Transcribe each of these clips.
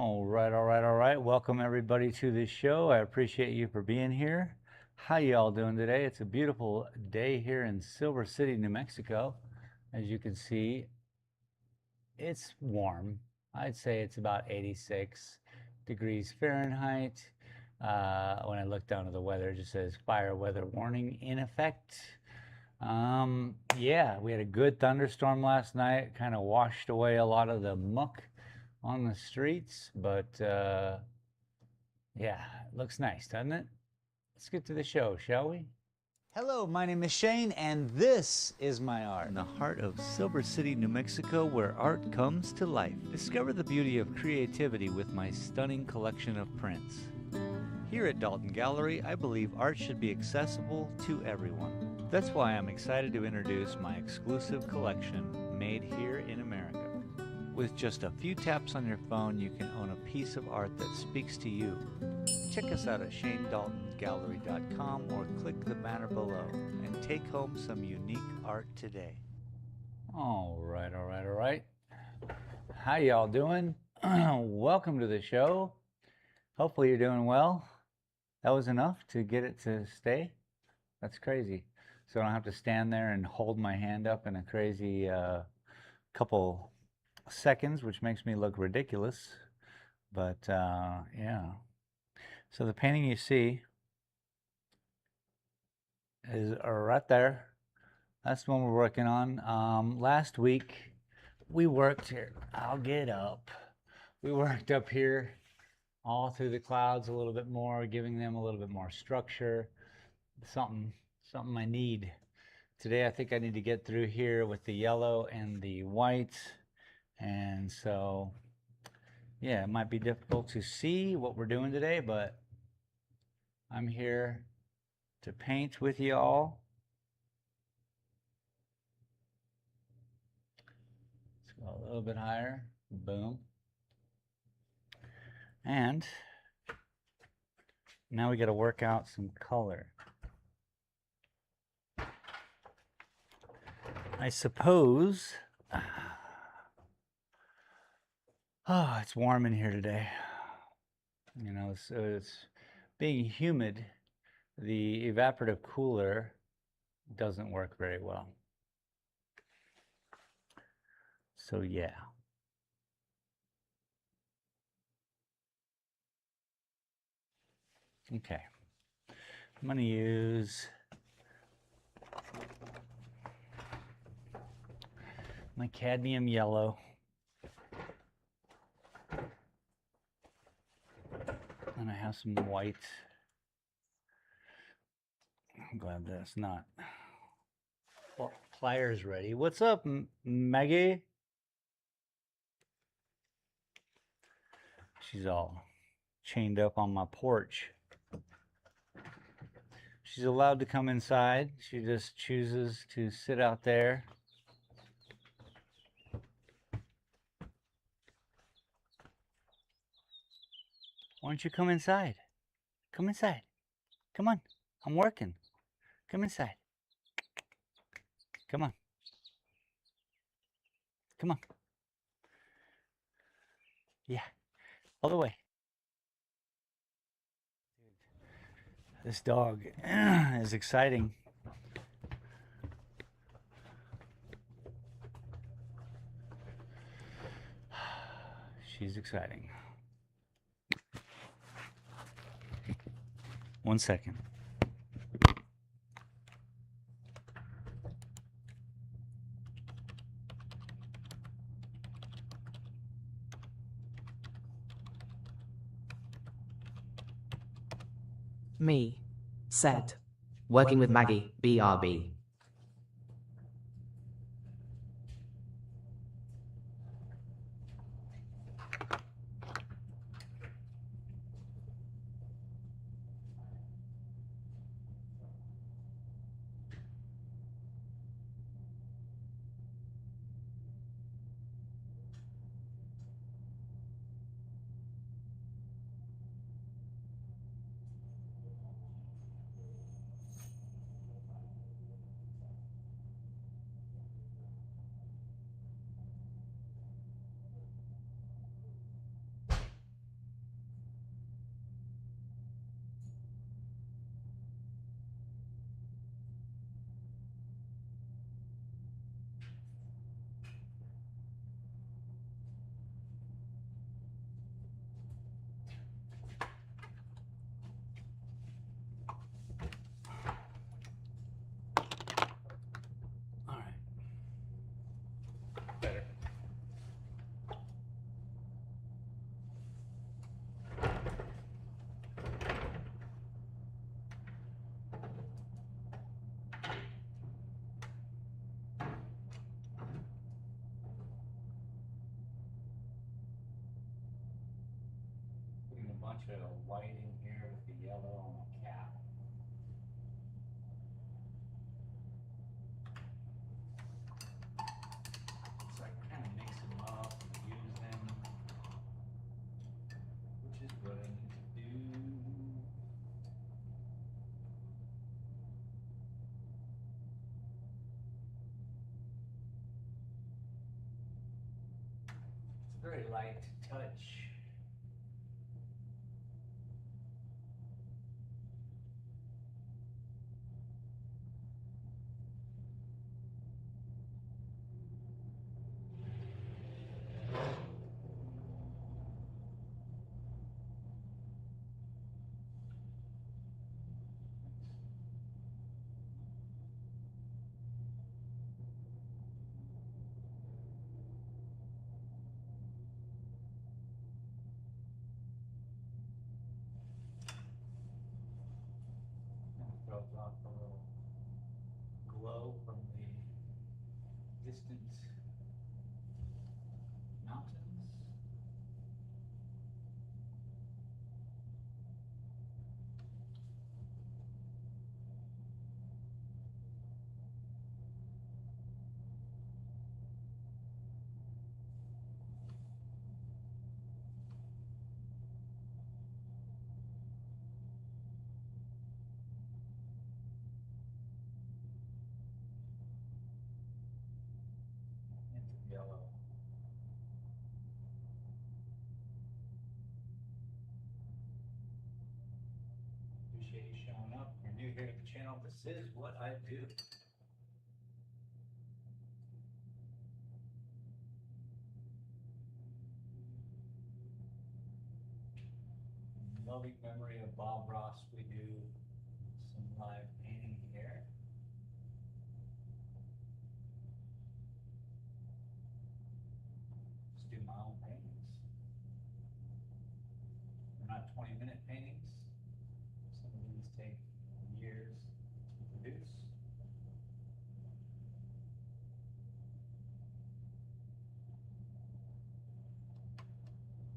All right. Welcome everybody to this show. I appreciate you for being here. How y'all doing today? It's a beautiful day here in Silver City, New Mexico. As you can see, it's warm. I'd say it's about 86 degrees Fahrenheit. When I look down at the weather, it just says fire weather warning in effect. Yeah, we had a good thunderstorm last night. Kind of washed away a lot of the muck on the streets, but yeah, it looks nice, doesn't it? Let's get to the show, shall we? Hello, my name is Shane, and this is my art. In the heart of Silver City, New Mexico, where art comes to life. Discover the beauty of creativity with my stunning collection of prints. Here at Dalton Gallery, I believe art should be accessible to everyone. That's why I'm excited to introduce my exclusive collection, made here in America. With just a few taps on your phone, you can own a piece of art that speaks to you. Check us out at shanedaltongallery.com or click the banner below and take home some unique art today. All right. How y'all doing? Welcome to the show. Hopefully you're doing well. That was enough to get it to stay? That's crazy. So I don't have to stand there and hold my hand up in a crazy couple seconds, which makes me look ridiculous. But yeah. So the painting you see is right there. That's the one we're working on. Last week we worked here. I'll get up. We worked up here all through the clouds a little bit more, giving them a little bit more structure. Something I need. Today I think I need to get through here with the yellow and the white. And so, yeah, it might be difficult to see what we're doing today, but I'm here to paint with you all. Let's go a little bit higher. Boom. And now we got to work out some color. I suppose. Oh, it's warm in here today. You know, so it's being humid. The evaporative cooler doesn't work very well. So yeah. Okay. I'm going to use my cadmium yellow. And I have some white. I'm glad that's not. Well, pliers ready. What's up, Maggie? She's all chained up on my porch. She's allowed to come inside. She just chooses to sit out there. Why don't you come inside? Come inside. Come on. I'm working. Come inside. Come on. Come on. Yeah. All the way. This dog is exciting. She's exciting. 1 second. Me. Said. Working with Maggie, BRB. a bunch of white in here with the yellow on the cap. So I kind of mix them up and use them, which is what I need to do. It's a very light touch. Throws off a little glow from the distant mountains. Into yellow. Appreciate you showing up. If you're new here to the channel, this is what I do. In loving memory of Bob Ross, we do some live painting here. Just do my own paintings. They're not 20-minute paintings. Some of these take years to produce.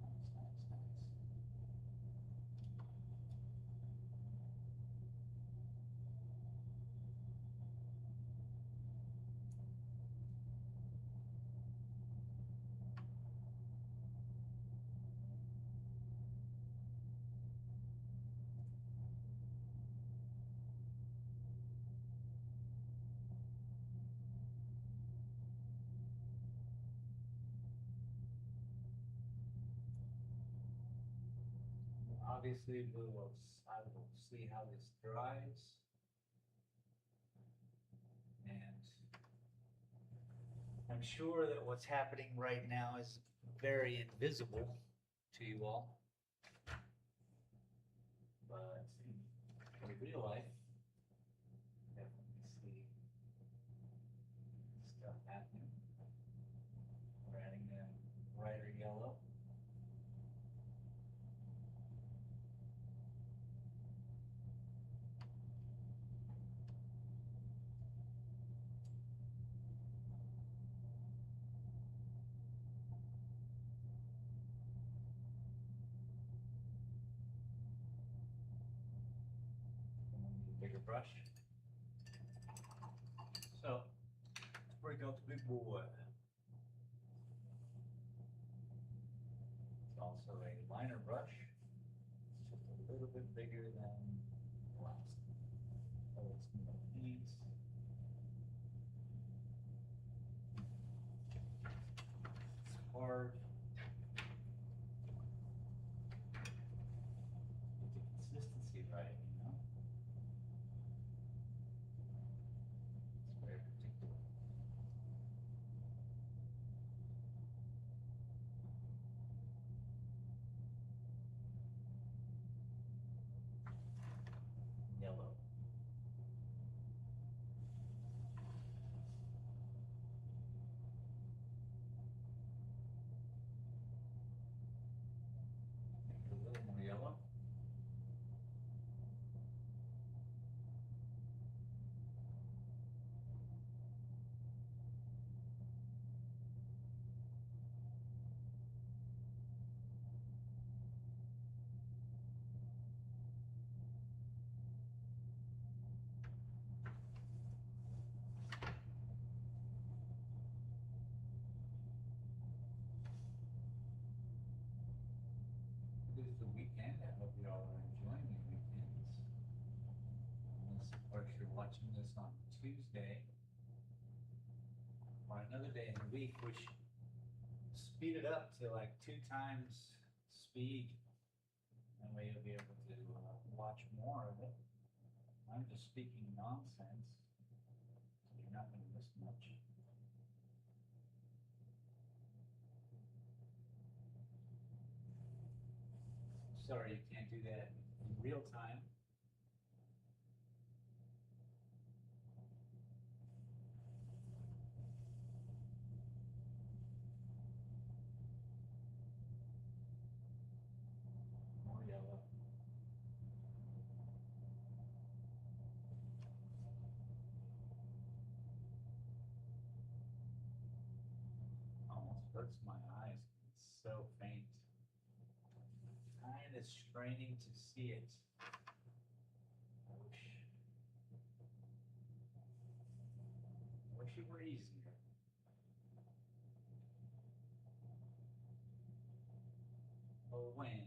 Nice, nice, nice. Obviously, I will see how this dries. And I'm sure that what's happening right now is very invisible to you all. But in real life, definitely see stuff happening. We're adding a brighter yellow. Bigger brush. So let's break out the big boy. It's also a liner brush. It's just a little bit bigger than the last. So it's more neat. It's hard. Get the consistency right, you know? It's very particular. Yellow. is the weekend. I hope you all are enjoying your weekends. Unless, of course, you're watching this on Tuesday or another day in the week, which speed it up to like 2 times speed. That way you'll be able to watch more of it. I'm just speaking nonsense, so you're not going to miss much. Sorry you can't do that in real time. More yellow. Almost hurts my eyes. It's so faint. Kind of straining to see it. Wish it were easier. But when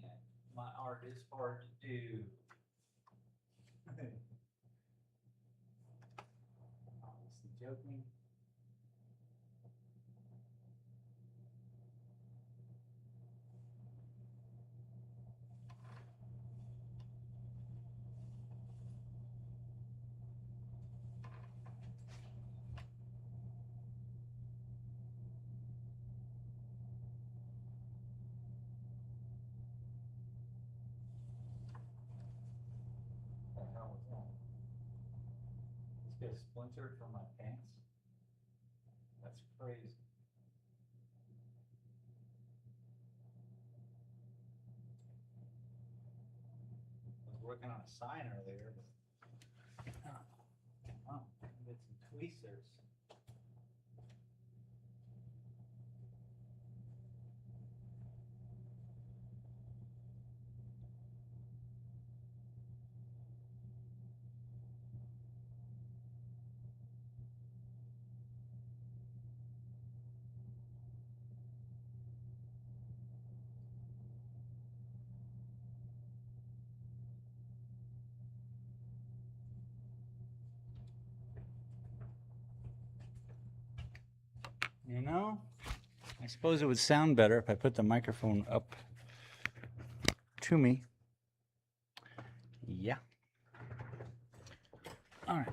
my art is hard to do. Obviously joking. What the hell was that? Just get a splinter from my pants? That's crazy. I was working on a sign earlier, but oh, get some tweezers. You know, I suppose it would sound better if I put the microphone up to me. Yeah. All right.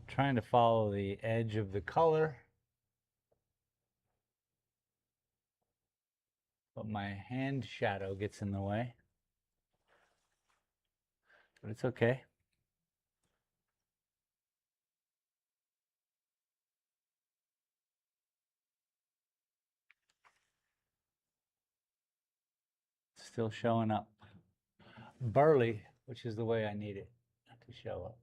Trying to follow the edge of the color, but my hand shadow gets in the way. But it's okay. Still showing up. Burly, which is the way I need it to show up.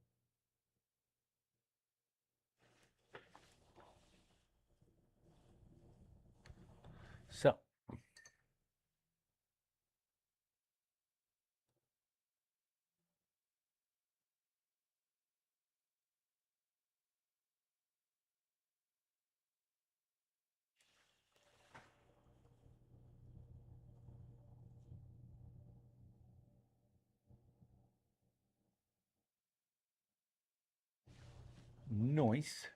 So, noise.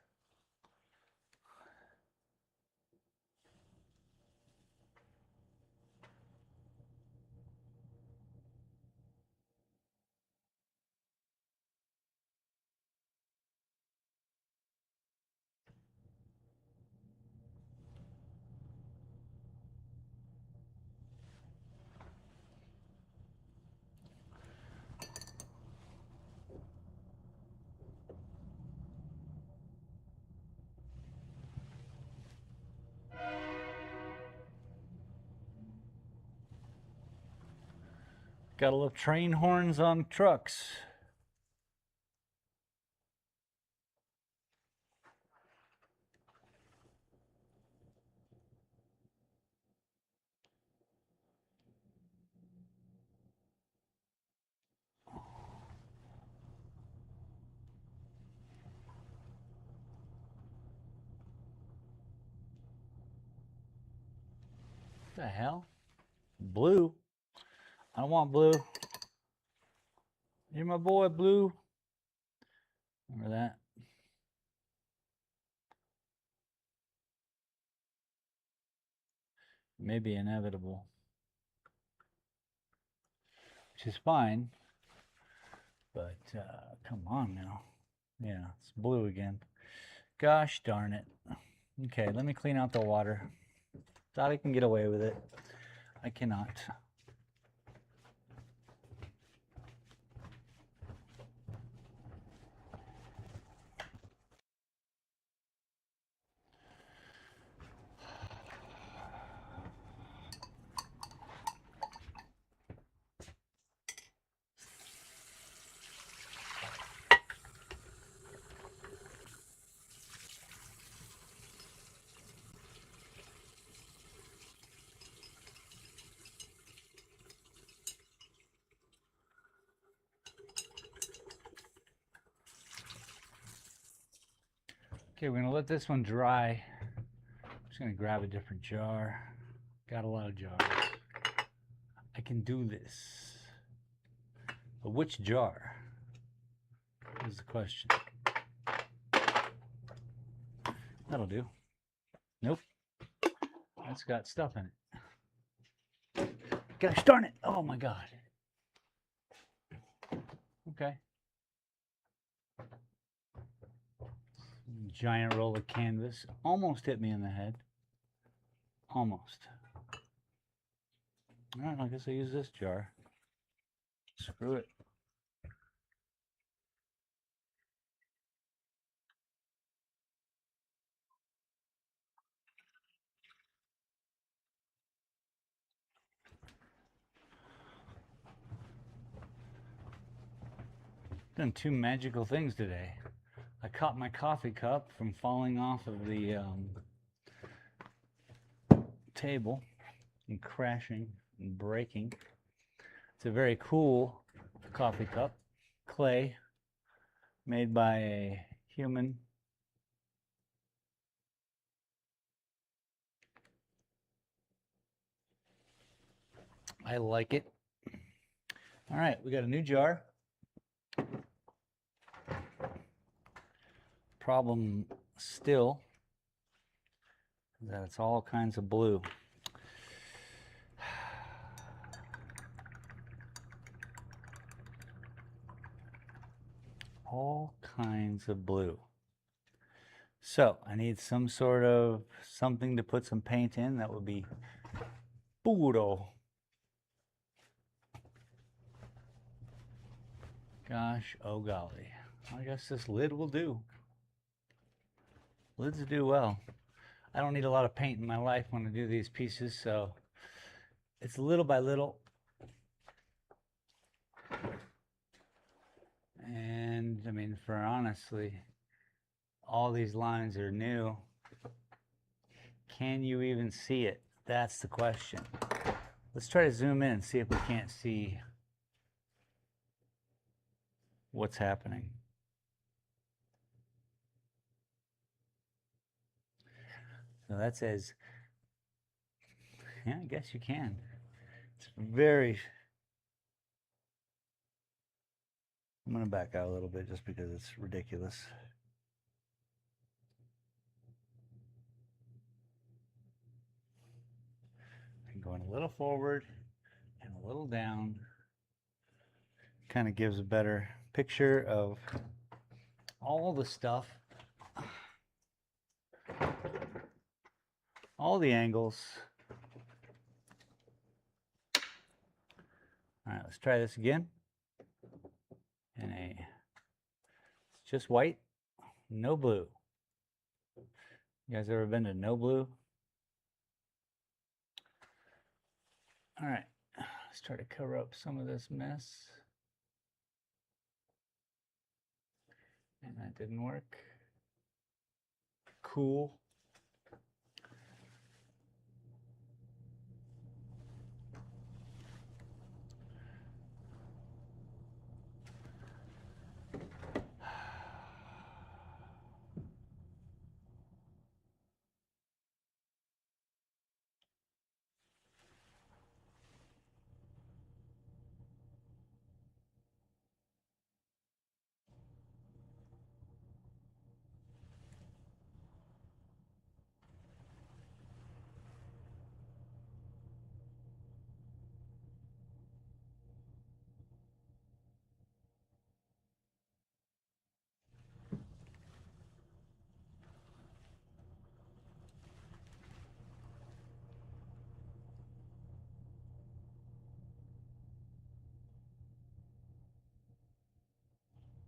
Gotta love train horns on trucks. What the hell? Blue? I don't want blue. You're my boy, Blue. Remember that? Maybe inevitable. Which is fine. But come on now. Yeah, it's blue again. Gosh darn it. Okay, let me clean out the water. Thought I can get away with it. I cannot. Okay, we're gonna let this one dry. I'm just gonna grab a different jar. Got a lot of jars. I can do this. But which jar is the question. That'll do. Nope. That's got stuff in it. Gosh darn it. Oh my God. Okay. Giant roll of canvas. Almost hit me in the head. Almost. All right, I guess I'll use this jar. Screw it. Done two magical things today. I caught my coffee cup from falling off of the table and crashing and breaking. It's a very cool coffee cup, clay, made by a human. I like it. All right, we got a new jar. Problem still that it's all kinds of blue. All kinds of blue. So I need some sort of something to put some paint in. That would be puro. Gosh, oh golly. I guess this lid will do. Lids do well. I don't need a lot of paint in my life when I do these pieces, so it's little by little. And I mean, for honestly, all these lines are new. Can you even see it? That's the question. Let's try to zoom in and see if we can't see what's happening. So that says, yeah, I guess you can. It's very, I'm going to back out a little bit just because it's ridiculous. I'm going a little forward and a little down. Kind of gives a better picture of all the stuff, all the angles. All right, let's try this again. It's just white, no blue. You guys ever been to no blue? All right, Let's try to cover up some of this mess. And that didn't work. Cool.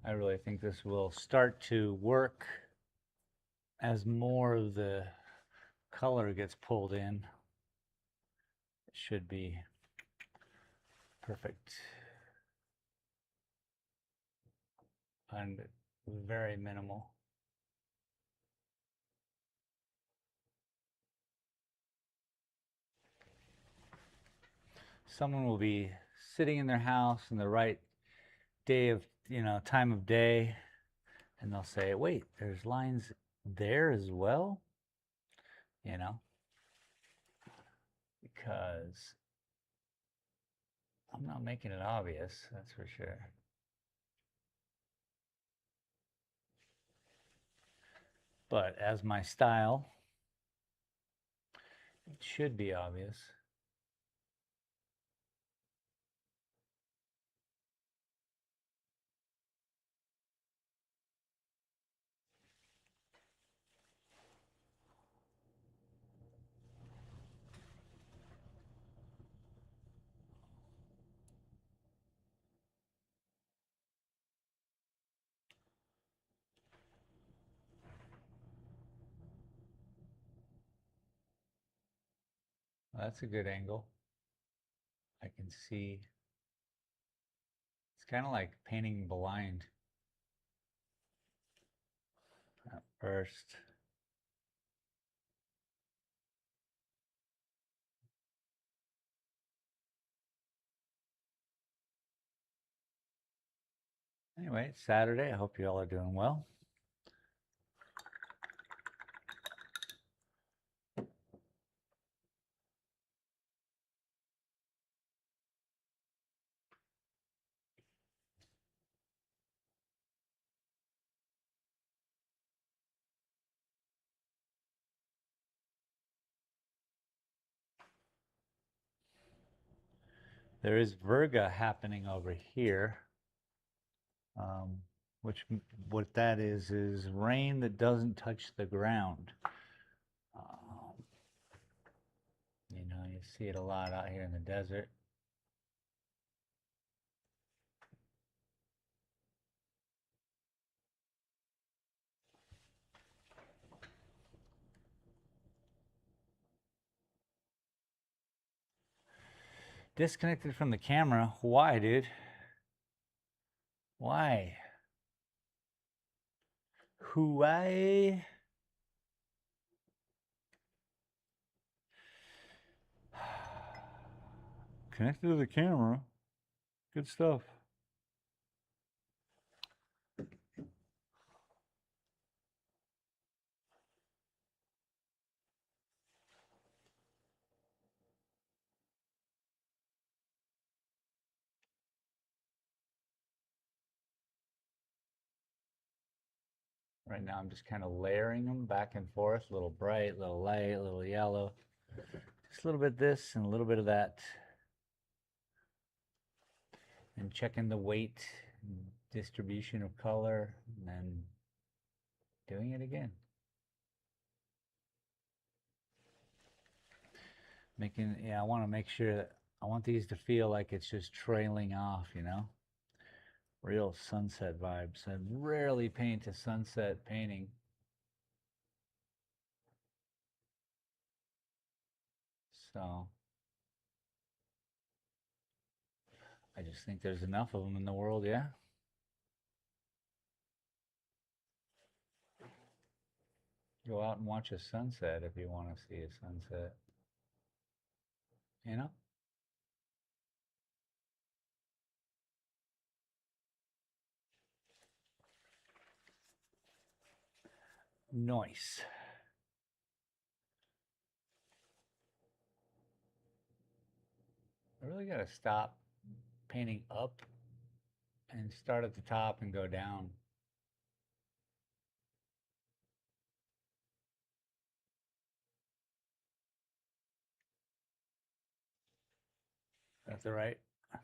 I really think this will start to work as more of the color gets pulled in. It should be perfect and very minimal. Someone will be sitting in their house in the right day of, time of day, and they'll say, wait, there's lines there as well, because I'm not making it obvious, that's for sure. But as my style, it should be obvious. Well, that's a good angle. I can see. It's kind of like painting blind at first. Anyway, it's Saturday. I hope you all are doing well. There is Virga happening over here, which what that is rain that doesn't touch the ground. You see it a lot out here in the desert. Disconnected from the camera. Why, dude? Why? Why? Connected to the camera. Good stuff. Right now I'm just kind of layering them back and forth, a little bright, a little light, a little yellow. Just a little bit of this and a little bit of that. And checking the weight, distribution of color, and then doing it again. I want to make sure that I want these to feel like it's just trailing off, Real sunset vibes. I rarely paint a sunset painting. So I just think there's enough of them in the world, yeah? Go out and watch a sunset if you want to see a sunset. You know? Nice. I really got to stop painting up and start at the top and go down. That's all right. I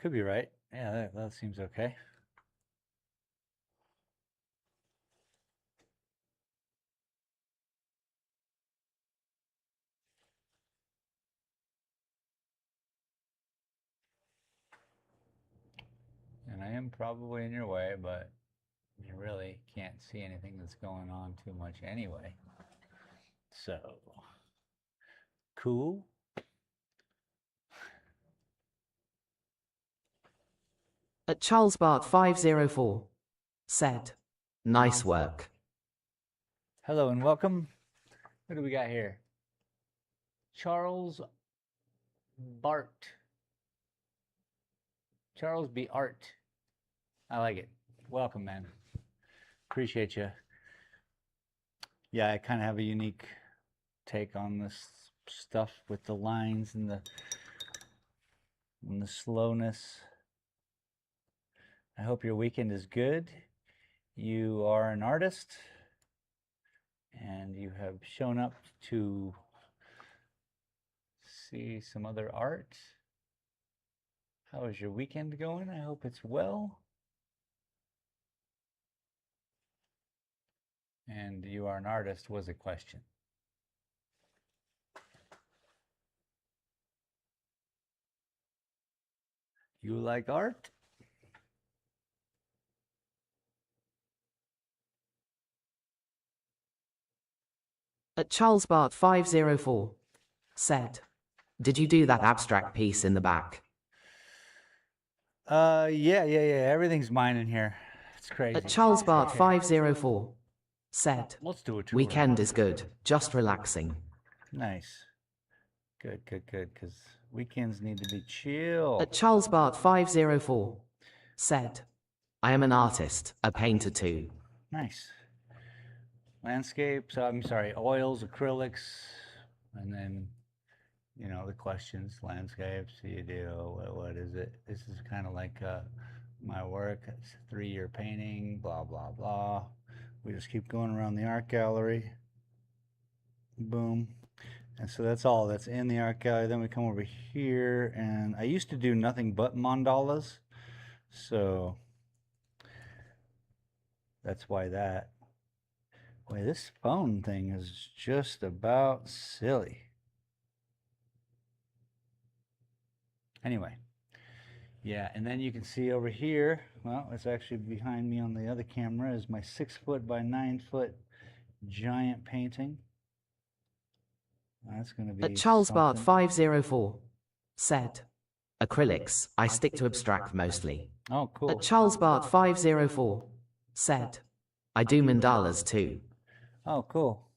could be right. Yeah, that seems okay. And I am probably in your way, but you really can't see anything that's going on too much anyway. So, cool. At Charles Bart 504 said, "Nice work." Hello and welcome. What do we got here? Charles Bart. Charles B. Art. I like it. Welcome, man. Appreciate you. Yeah, I kind of have a unique take on this stuff with the lines and the slowness. I hope your weekend is good. You are an artist and you have shown up to see some other art. How is your weekend going? I hope it's well. And you are an artist was a question. You like art? At Charles Bart 504 said, "Did you do that abstract piece in the back?" Yeah. Everything's mine in here. It's crazy. At Charles Bart 504 said, Let's do a tour. "Weekend is good, just relaxing." Nice. Good, because weekends need to be chill. At Charles Bart 504 said, "I am an artist, a painter too." Nice. Landscapes, I'm sorry, oils, acrylics, and then, you know, the questions, landscapes, you do, what is it? This is kind of like my work. It's a 3-year painting, blah, blah, blah. We just keep going around the art gallery. Boom. And so that's all that's in the art gallery. Then we come over here, and I used to do nothing but mandalas. So that's why that. Boy, this phone thing is just about silly. Anyway, yeah, and then you can see over here, well, it's actually behind me on the other camera, is my 6-foot by 9-foot giant painting. That's going to be At Charles Bart something. 504 said, "Acrylics, I stick to abstract mostly." Oh, cool. At Charles Bart 504 said, "I do mandalas too." Oh, cool.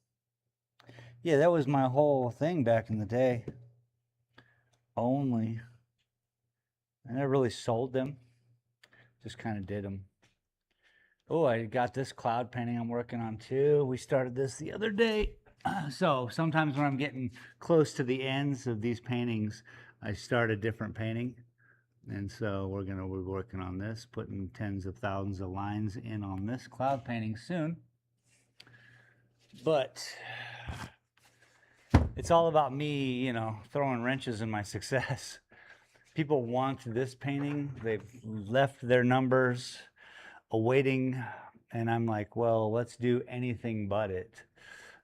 Yeah, that was my whole thing back in the day. Only. I never really sold them. Just kind of did them. Oh, I got this cloud painting I'm working on too. We started this the other day. So sometimes when I'm getting close to the ends of these paintings, I start a different painting. And so we're working on this, putting tens of thousands of lines in on this cloud painting soon. But it's all about me, you know, throwing wrenches in my success. People want this painting. They've left their numbers awaiting, and I'm like, well, let's do anything but it.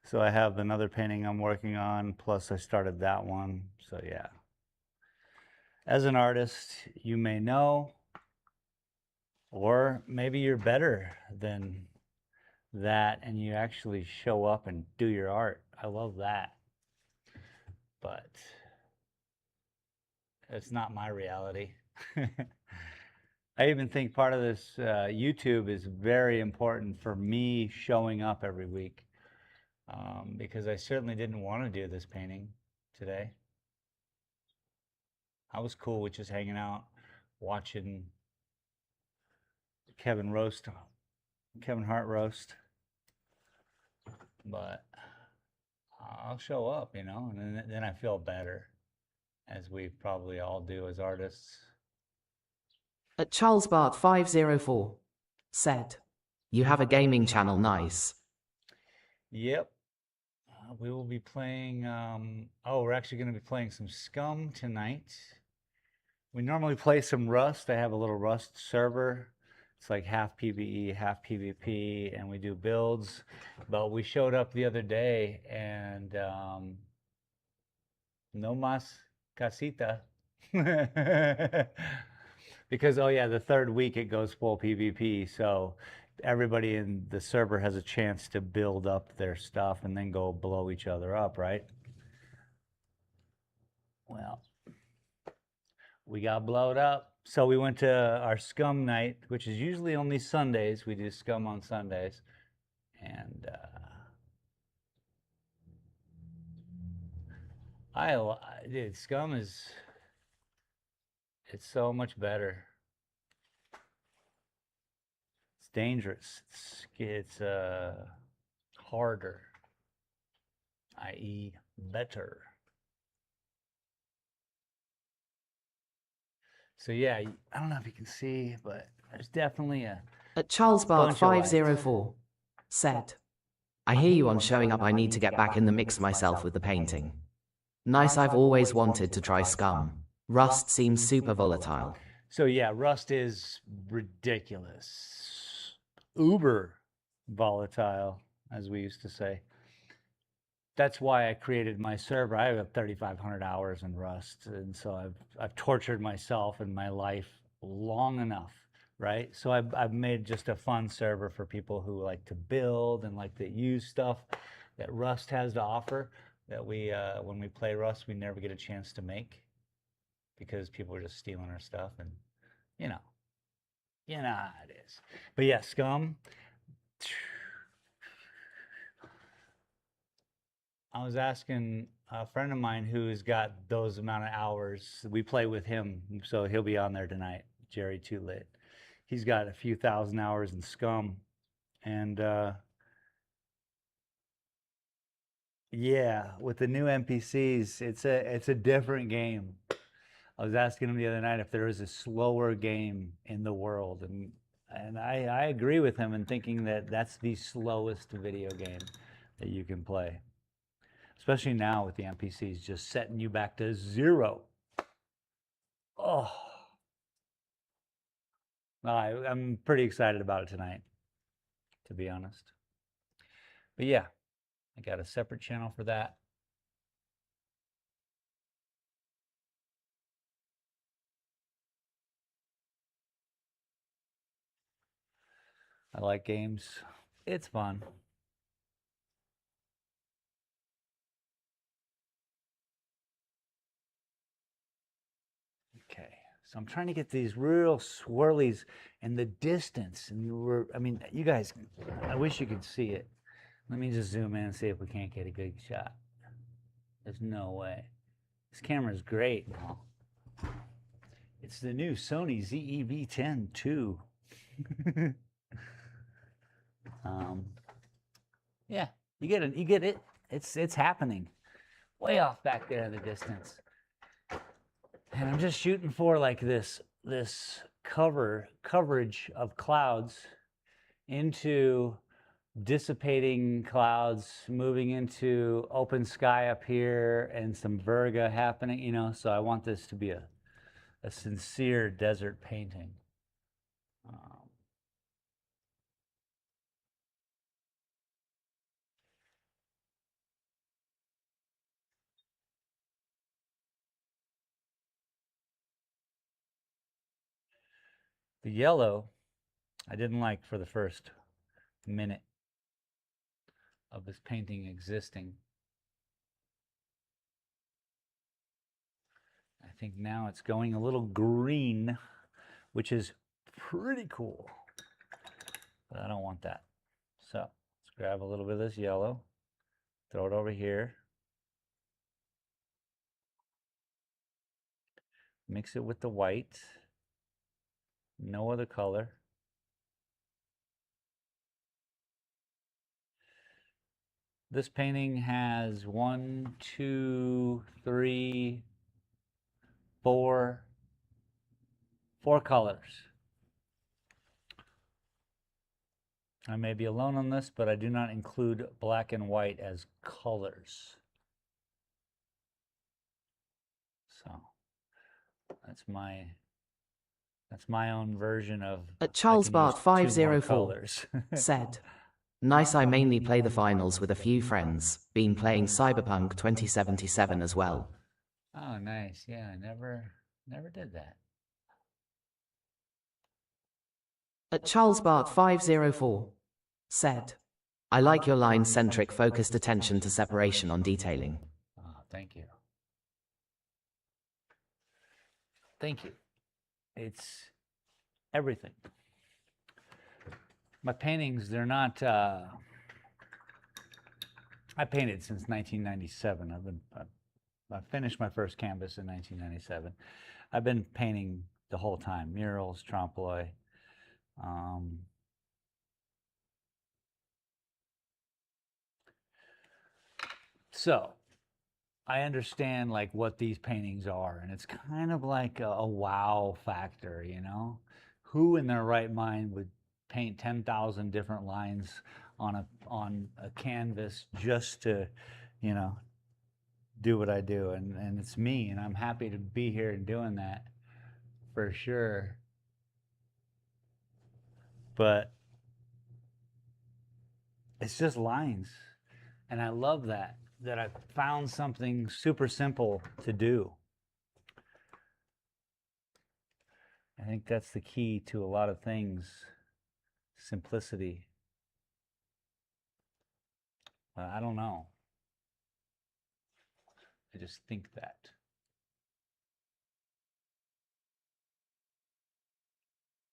So I have another painting I'm working on, plus I started that one. So yeah. As an artist, you may know, or maybe you're better than that and you actually show up and do your art. I love that. But It's not my reality. I even think part of this YouTube is very important for me showing up every week, because I certainly didn't want to do this painting today. I was cool with just hanging out, watching Kevin Hart roast, but I'll show up, you know, and then I feel better, as we probably all do as artists. At Charles Bart 504 said, "You have a gaming channel, nice." Yep. We will be playing, we're actually going to be playing some Scum tonight. We normally play some Rust. I have a little Rust server. It's like half PvE, half PvP, and we do builds. But we showed up the other day, and no mas casita. Because, oh yeah, the third week it goes full PvP, so everybody in the server has a chance to build up their stuff and then go blow each other up, right? Well, we got blowed up. So we went to our Scum night, which is usually only Sundays. We do Scum on Sundays. And dude, Scum it's so much better. It's dangerous. It's harder, i.e. better. So yeah, I don't know if you can see, but there's definitely a... At Charles Bart 504 said, "I hear you on showing up. I need to get back in the mix myself with the painting. Nice, I've always wanted to try Scum. Rust seems super volatile." So yeah, Rust is ridiculous. Uber volatile, as we used to say. That's why I created my server. I have 3,500 hours in Rust, and so I've tortured myself in my life long enough, right? So I've made just a fun server for people who like to build and like to use stuff that Rust has to offer, that we when we play Rust we never get a chance to make, because people are just stealing our stuff, and you know how it is. But yeah, Scum. I was asking a friend of mine who's got those amount of hours. We play with him, so he'll be on there tonight. Jerry Too Lit. He's got a few thousand hours in Scum, and yeah, with the new NPCs, it's a different game. I was asking him the other night if there was a slower game in the world, and I agree with him in thinking that that's the slowest video game that you can play. Especially now with the NPCs just setting you back to 0. Oh. I'm pretty excited about it tonight, to be honest. But yeah, I got a separate channel for that. I like games. It's fun. Okay, so I'm trying to get these real swirlies in the distance. And you guys, I wish you could see it. Let me just zoom in and see if we can't get a good shot. There's no way. This camera's great now. It's the new Sony ZEV-10 II. Yeah, you get it. You get it. It's happening. Way off back there in the distance. And I'm just shooting for like this coverage of clouds into dissipating clouds, moving into open sky up here, and some virga happening, you know. So I want this to be a sincere desert painting. The yellow I didn't like for the first minute of this painting existing. I think now it's going a little green, which is pretty cool. But I don't want that. So let's grab a little bit of this yellow, throw it over here. Mix it with the white. No other color. This painting has 1, 2, 3, 4 colors. I may be alone on this, but I do not include black and white as colors. So that's my own version of At Charles Bart 504 said, nice, I mainly play the finals with a few friends. Been playing Cyberpunk 2077 as well. Oh, nice. Yeah, I never did that. At Charles Bart 504 said, I like your line-centric focused attention to separation on detailing. Oh, thank you. Thank you. It's everything. My paintings, they're not, I painted since 1997. I finished my first canvas in 1997. I've been painting the whole time, murals, trompe-l'oeil. So I understand like what these paintings are, and it's kind of like a wow factor, you know? Who in their right mind would paint 10,000 different lines on a canvas just to, you know, do what I do? And it's me, and I'm happy to be here and doing that for sure. But it's just lines, and I love that I found something super simple to do. I think that's the key to a lot of things, simplicity. I don't know. I just think that.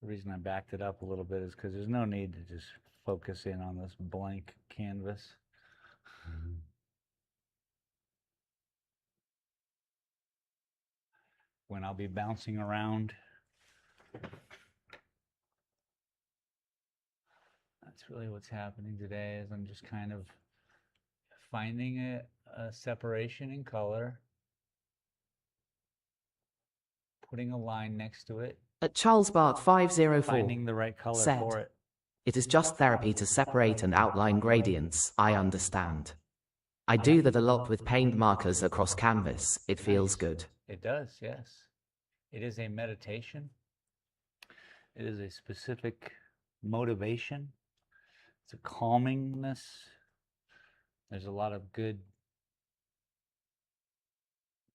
The reason I backed it up a little bit is because there's no need to just focus in on this blank canvas. When I'll be bouncing around. That's really what's happening today, is I'm just kind of finding a separation in color, putting a line next to it. At Charles Bart 504 finding the right color said, for it. It is just therapy to separate and outline gradients, I understand. I do that a lot with paint markers across canvas. It feels good. It does, yes. It is a meditation. It is a specific motivation. It's a calmingness. There's a lot of good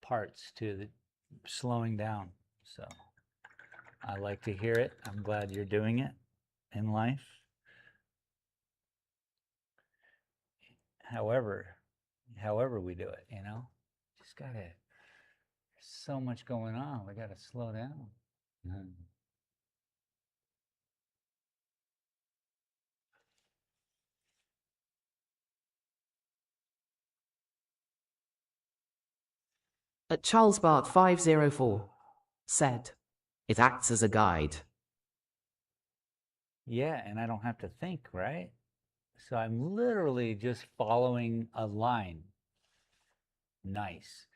parts to the slowing down. So I like to hear it. I'm glad you're doing it in life. However we do it, you know, just gotta, there's so much going on. We gotta slow down. At Charles Bart 504 said, it acts as a guide. Yeah, and I don't have to think, right? So I'm literally just following a line. Nice.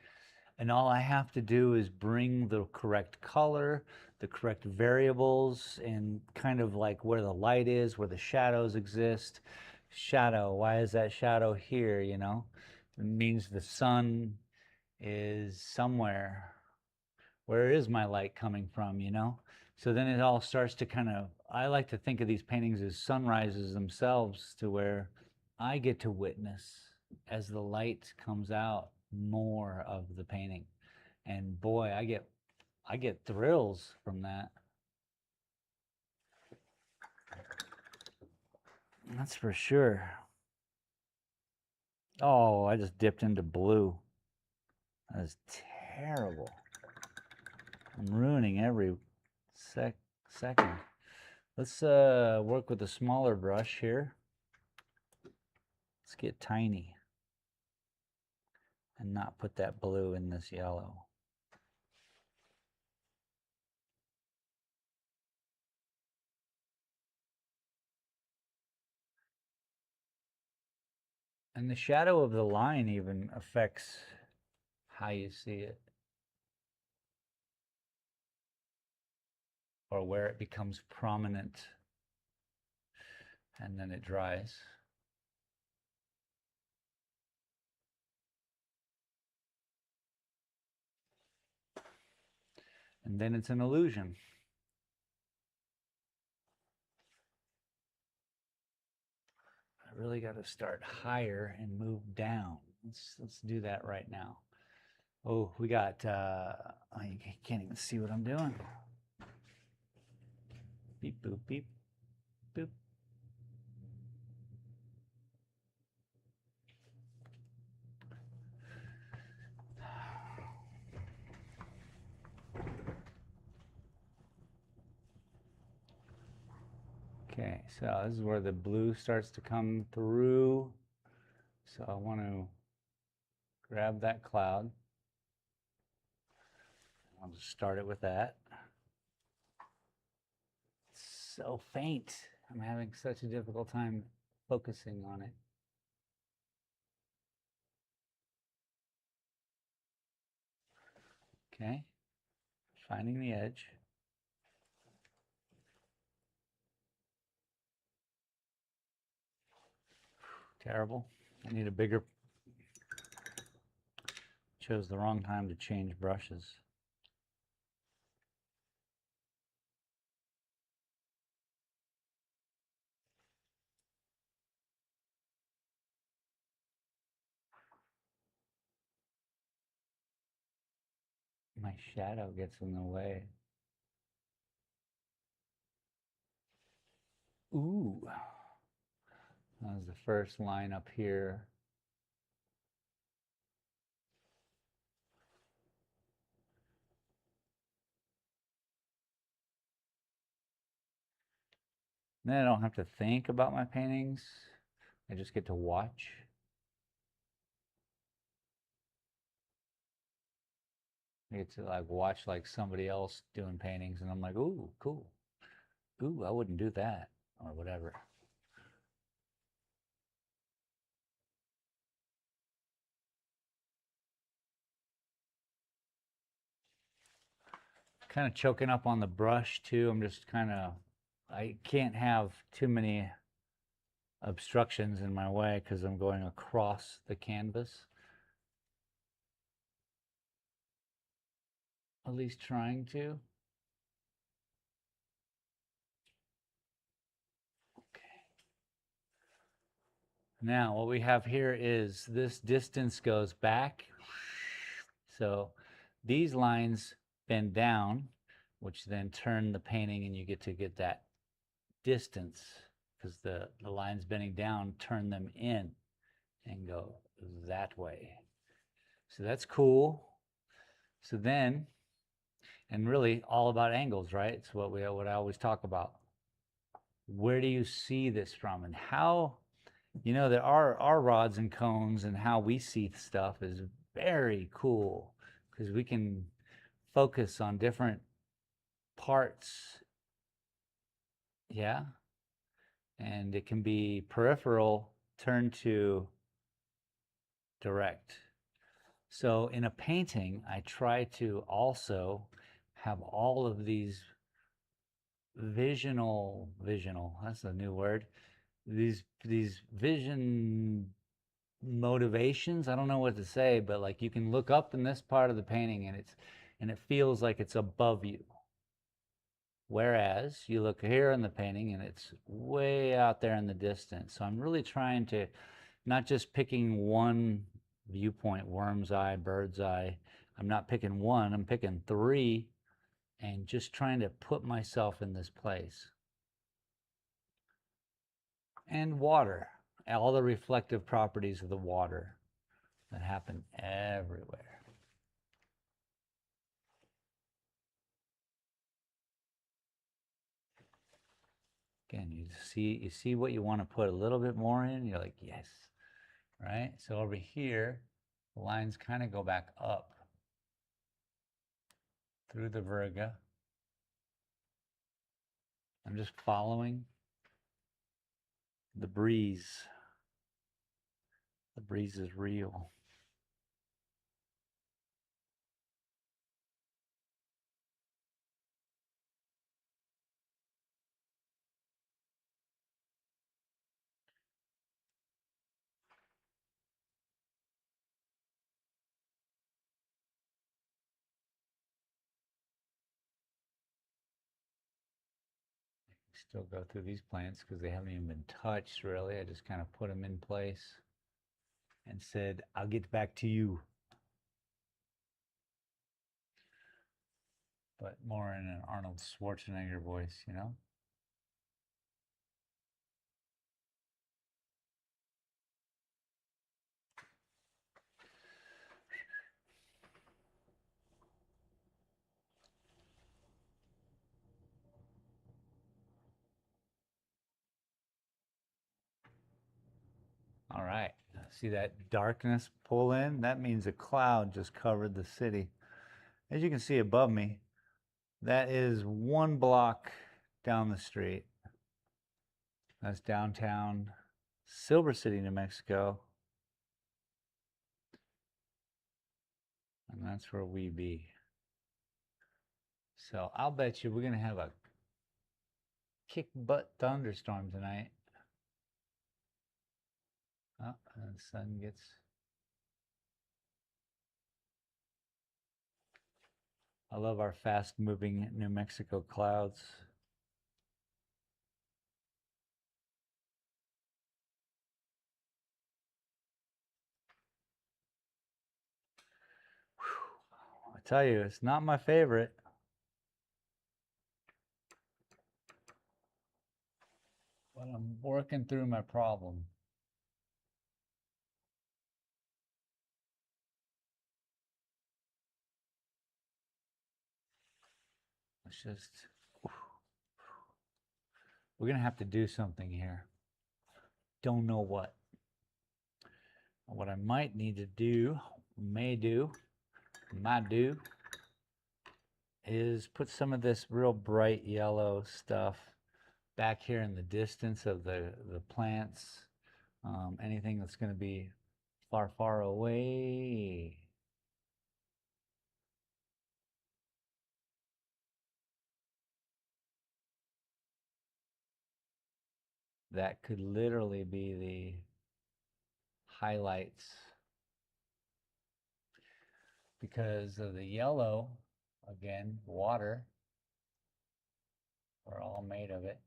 And all I have to do is bring the correct color, the correct variables, and kind of like where the light is, where the shadows exist. Shadow, why is that shadow here, you know? It means the sun is somewhere. Where is my light coming from, you know? So then it all starts to kind of, I like to think of these paintings as sunrises themselves, to where I get to witness as the light comes out more of the painting. And boy, I get thrills from that. That's for sure. Oh, I just dipped into blue. That is terrible. I'm ruining every second. Let's work with a smaller brush here. Let's get tiny and not put that blue in this yellow. And the shadow of the line even affects how you see it, or where it becomes prominent and then it dries. And then it's an illusion. I really got to start higher and move down. Let's do that right now. Oh, we got, I can't even see what I'm doing. Beep, boop, beep, boop. Okay, so this is where the blue starts to come through. So I want to grab that cloud. I'll just start it with that. It's so faint. I'm having such a difficult time focusing on it. Okay, finding the edge. Terrible. I need a bigger. Chose the wrong time to change brushes. My shadow gets in the way. Ooh. That was the first line up here. Then I don't have to think about my paintings. I just get to watch. I get to like watch like somebody else doing paintings and I'm like, ooh, cool. Ooh, I wouldn't do that or whatever. Kind of choking up on the brush too. I'm just I can't have too many obstructions in my way because I'm going across the canvas. At least trying to. Okay. Now what we have here is this distance goes back. So these lines bend down, which then turn the painting and you get to get that distance because the lines bending down turn them in and go that way. So that's cool. So then, and really all about angles, right? It's what I always talk about. Where do you see this from, and how, you know, that our rods and cones and how we see stuff is very cool because we can focus on different parts. Yeah. And it can be peripheral turned to direct. So in a painting, I try to also have all of these visional, that's a new word. These vision motivations, I don't know what to say, but like you can look up in this part of the painting and it feels like it's above you. Whereas you look here in the painting and it's way out there in the distance. So I'm really trying to not just picking one viewpoint, worm's eye, bird's eye. I'm not picking one, I'm picking three and just trying to put myself in this place. And water, all the reflective properties of the water that happen everywhere. Again, you see what you want to put a little bit more in, you're like, yes, right? So over here, the lines kind of go back up through the verga. I'm just following the breeze. The breeze is real. Still go through these plants because they haven't even been touched really. I just kind of put them in place and said, I'll get back to you. But more in an Arnold Schwarzenegger voice, you know? All right, see that darkness pull in? That means a cloud just covered the city. As you can see above me, that is 1 block down the street. That's downtown Silver City, New Mexico. And that's where we be. So I'll bet you we're going to have a kick butt thunderstorm tonight. Oh, and the sun gets... I love our fast-moving New Mexico clouds. Whew. I tell you, it's not my favorite. But I'm working through my problem. It's just... We're going to have to do something here. Don't know what. What I might need to do, might do, is put some of this real bright yellow stuff back here in the distance of the plants. Anything that's going to be far, far away. That could literally be the highlights. Because of the yellow, again, water, we're all made of it.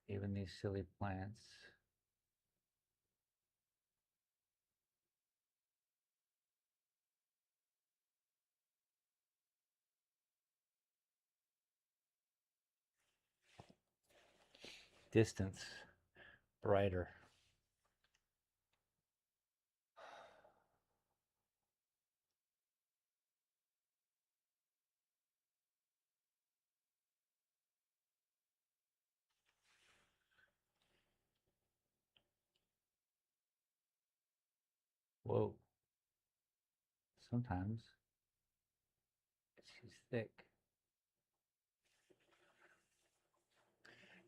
Even these silly plants. Distance, brighter. Whoa. Sometimes she's thick.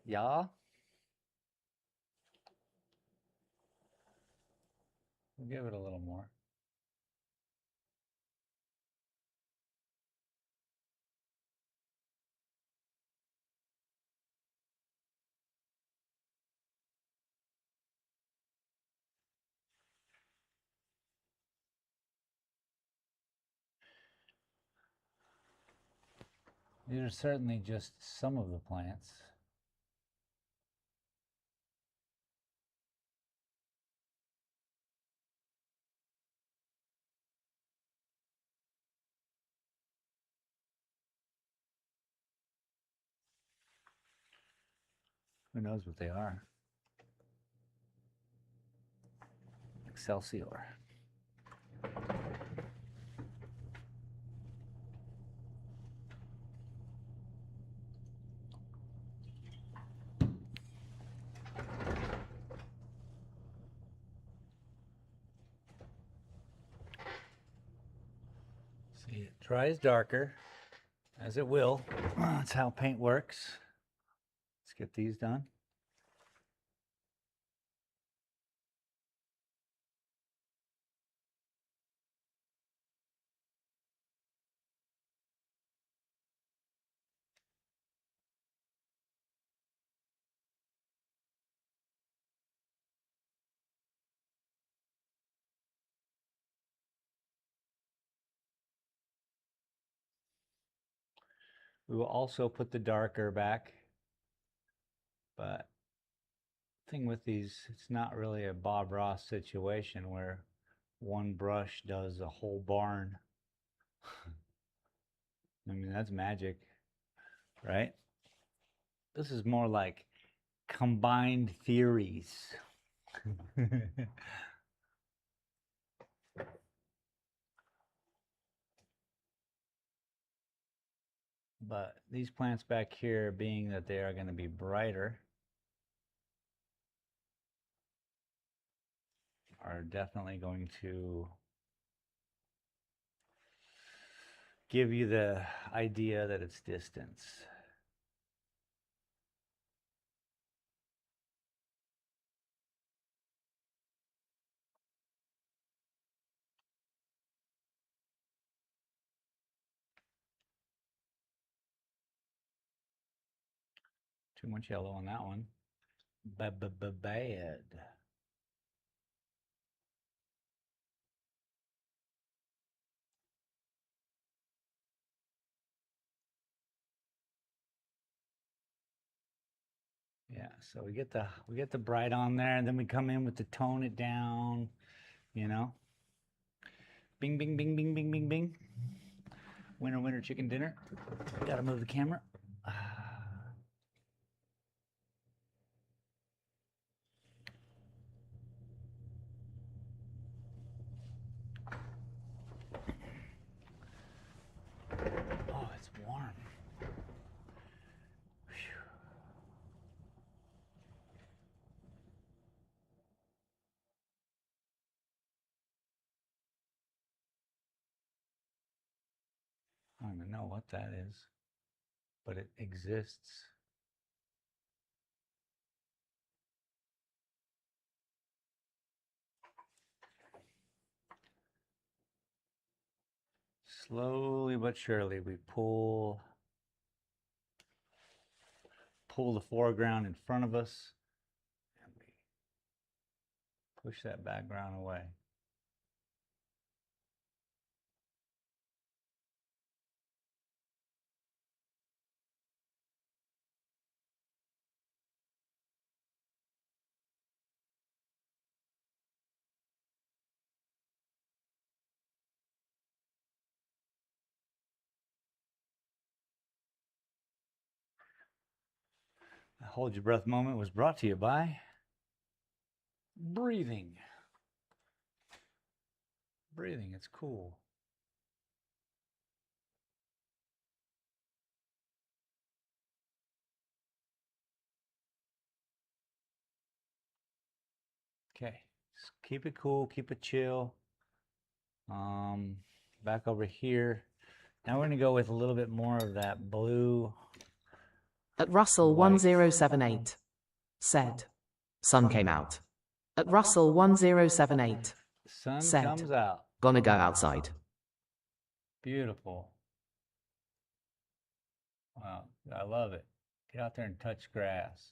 Yeah. We'll give it a little more. These are certainly just some of the plants. Who knows what they are? Excelsior. See, it dries darker, as it will. That's how paint works. Let's get these done. We will also put the darker back, but the thing with these, it's not really a Bob Ross situation where one brush does a whole barn. I mean, that's magic, right? This is more like combined theories. But these plants back here, being that they are going to be brighter, are definitely going to give you the idea that it's distance. Too much yellow on that one. Bad. Yeah, so we get the bright on there, and then we come in with the tone it down, you know. Bing, bing, bing, bing, bing, bing, bing. Winner, winner, chicken dinner. Gotta move the camera. Oh, it's warm. Whew. I don't even know what that is, but it exists. Slowly but surely, we pull the foreground in front of us, and we push that background away. The Hold Your Breath moment was brought to you by breathing. Breathing, it's cool. Okay, just keep it cool, keep it chill. Back over here. Now we're gonna go with a little bit more of that blue. At Russell 1078 said, sun came out. At Russell 1078 Sun said, comes out. gonna go outside. Beautiful. Wow, I love it. Get out there and touch grass.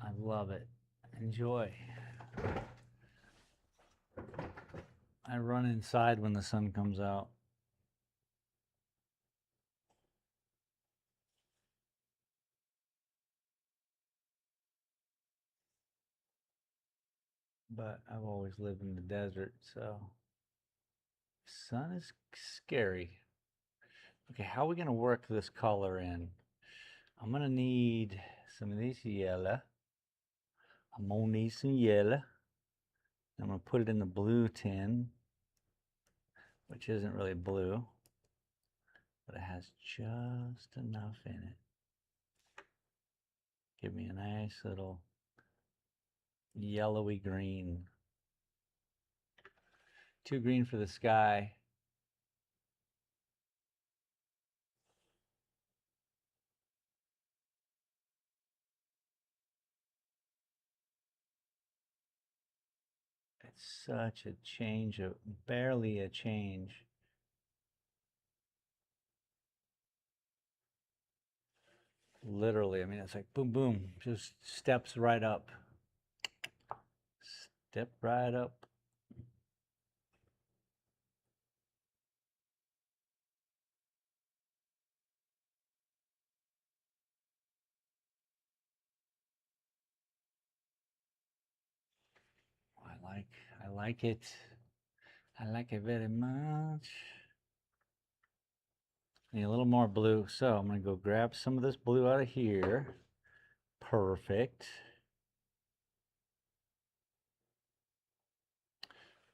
I love it. Enjoy. I run inside when the sun comes out. But I've always lived in the desert, so sun is scary. Okay, how are we gonna work this color in? I'm gonna need some of this yellow. I'm gonna need some yellow. I'm gonna put it in the blue tin, which isn't really blue, but it has just enough in it. Give me a nice little yellowy green. Too green for the sky. It's such a change, barely a change. Literally, I mean, it's like boom, boom, just steps right up. Step right up. I like it. I like it very much. Need a little more blue, so I'm gonna go grab some of this blue out of here. Perfect.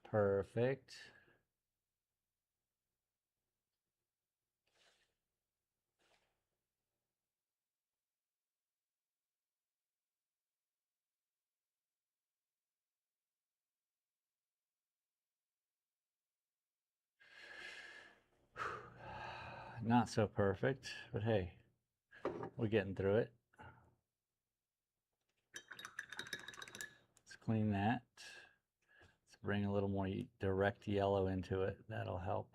Perfect. Not so perfect, but hey, we're getting through it. Let's clean that. Let's bring a little more direct yellow into it. That'll help.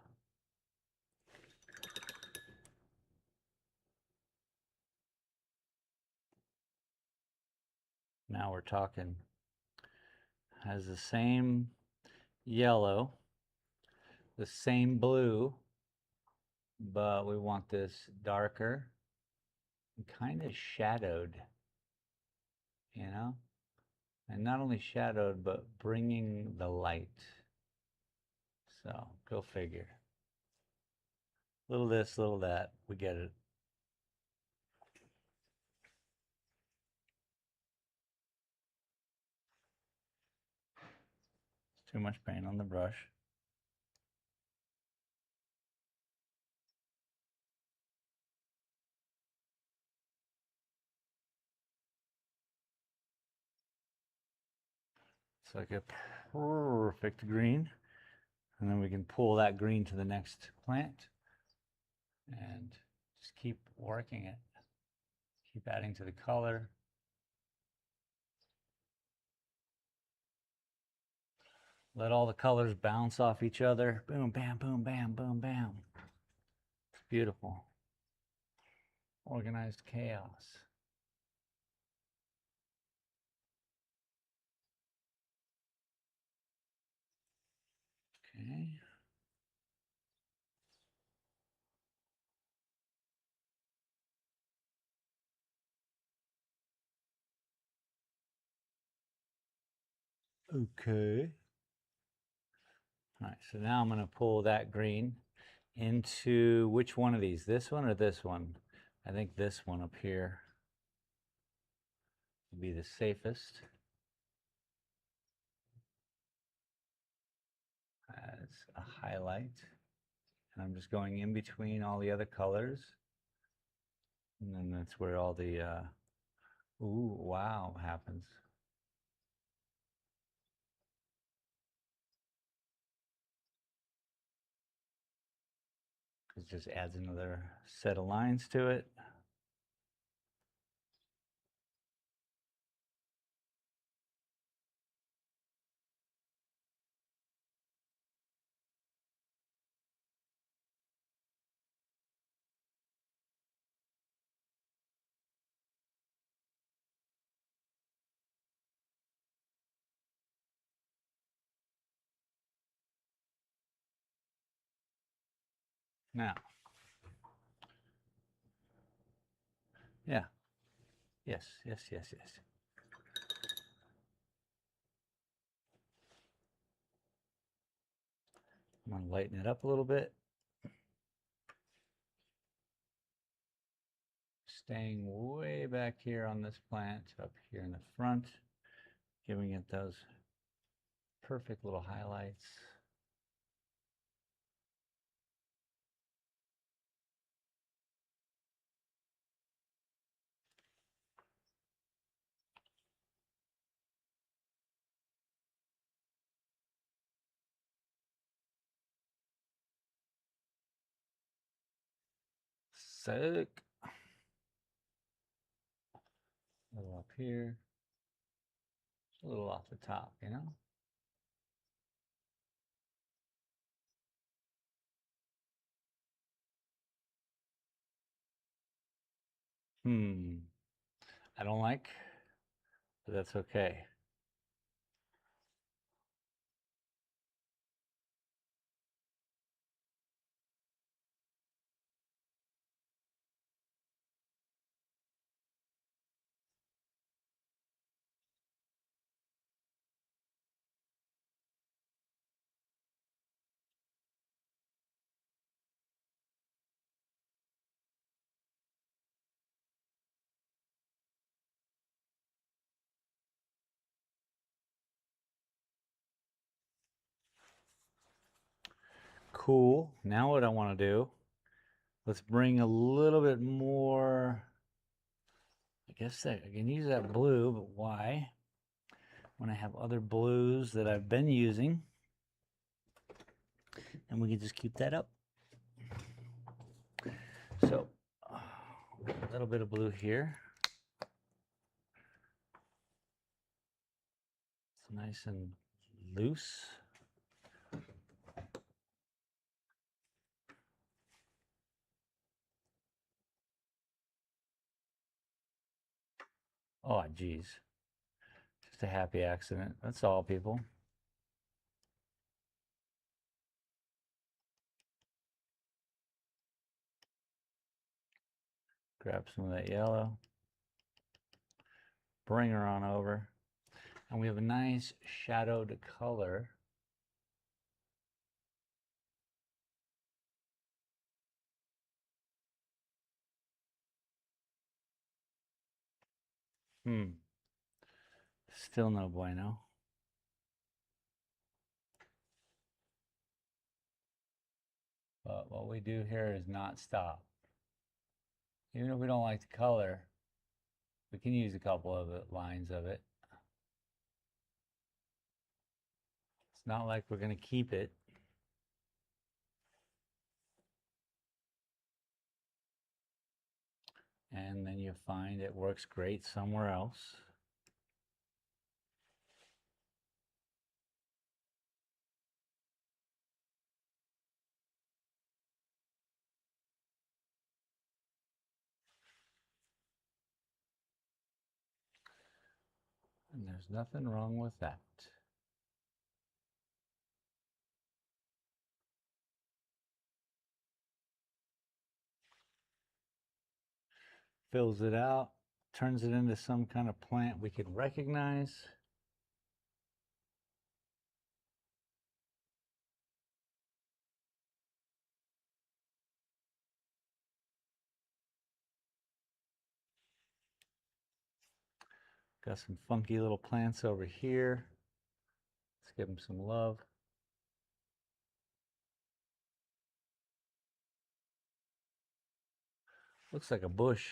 Now we're talking. Has the same yellow, the same blue, but we want this darker and kind of shadowed, you know? And not only shadowed, but bringing the light. So, go figure. Little this, little that, we get it. It's too much paint on the brush. It's like a perfect green. And then we can pull that green to the next plant and just keep working it. Keep adding to the color. Let all the colors bounce off each other. Boom, bam, boom, bam, boom, bam. It's beautiful. Organized chaos. Okay. Okay. All right, so now I'm going to pull that green into which one of these? This one or this one? I think this one up here would be the safest. As a highlight. And I'm just going in between all the other colors. And then that's where all the, ooh, wow happens. It just adds another set of lines to it. Now, yeah, yes, yes, yes, yes. I'm gonna lighten it up a little bit. Staying way back here on this plant, up here in the front, giving it those perfect little highlights. Sick. A little up here. A little off the top, you know? I don't like, but that's okay. Cool. Now what I want to do, let's bring a little bit more, I guess I can use that blue, but why? When I have other blues that I've been using, and we can just keep that up. So, a little bit of blue here. It's nice and loose. Oh, geez. Just a happy accident. That's all, people. Grab some of that yellow. Bring her on over. And we have a nice shadowed color. Still no bueno. But what we do here is not stop. Even if we don't like the color, we can use a couple of lines of it. It's not like we're going to keep it. And then you find it works great somewhere else. And there's nothing wrong with that. Fills it out, turns it into some kind of plant we could recognize. Got some funky little plants over here. Let's give them some love. Looks like a bush.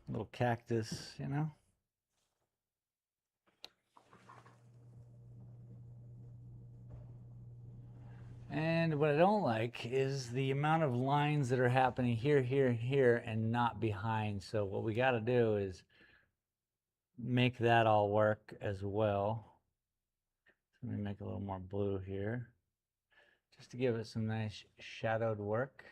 Little cactus, you know. And what I don't like is the amount of lines that are happening here, here, here, and not behind. So what we got to do is make that all work as well. So let me make a little more blue here, just to give it some nice shadowed work.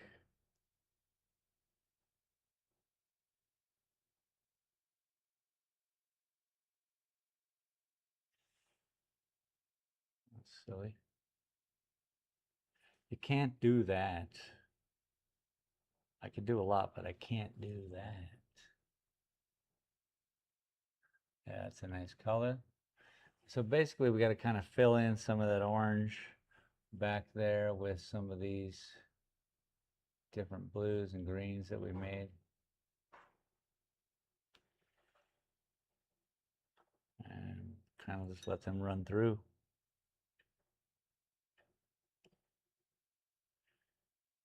That's silly. You can't do that. I could do a lot, but I can't do that. Yeah, that's a nice color. So basically we got to kind of fill in some of that orange back there with some of these different blues and greens that we made. And kind of just let them run through.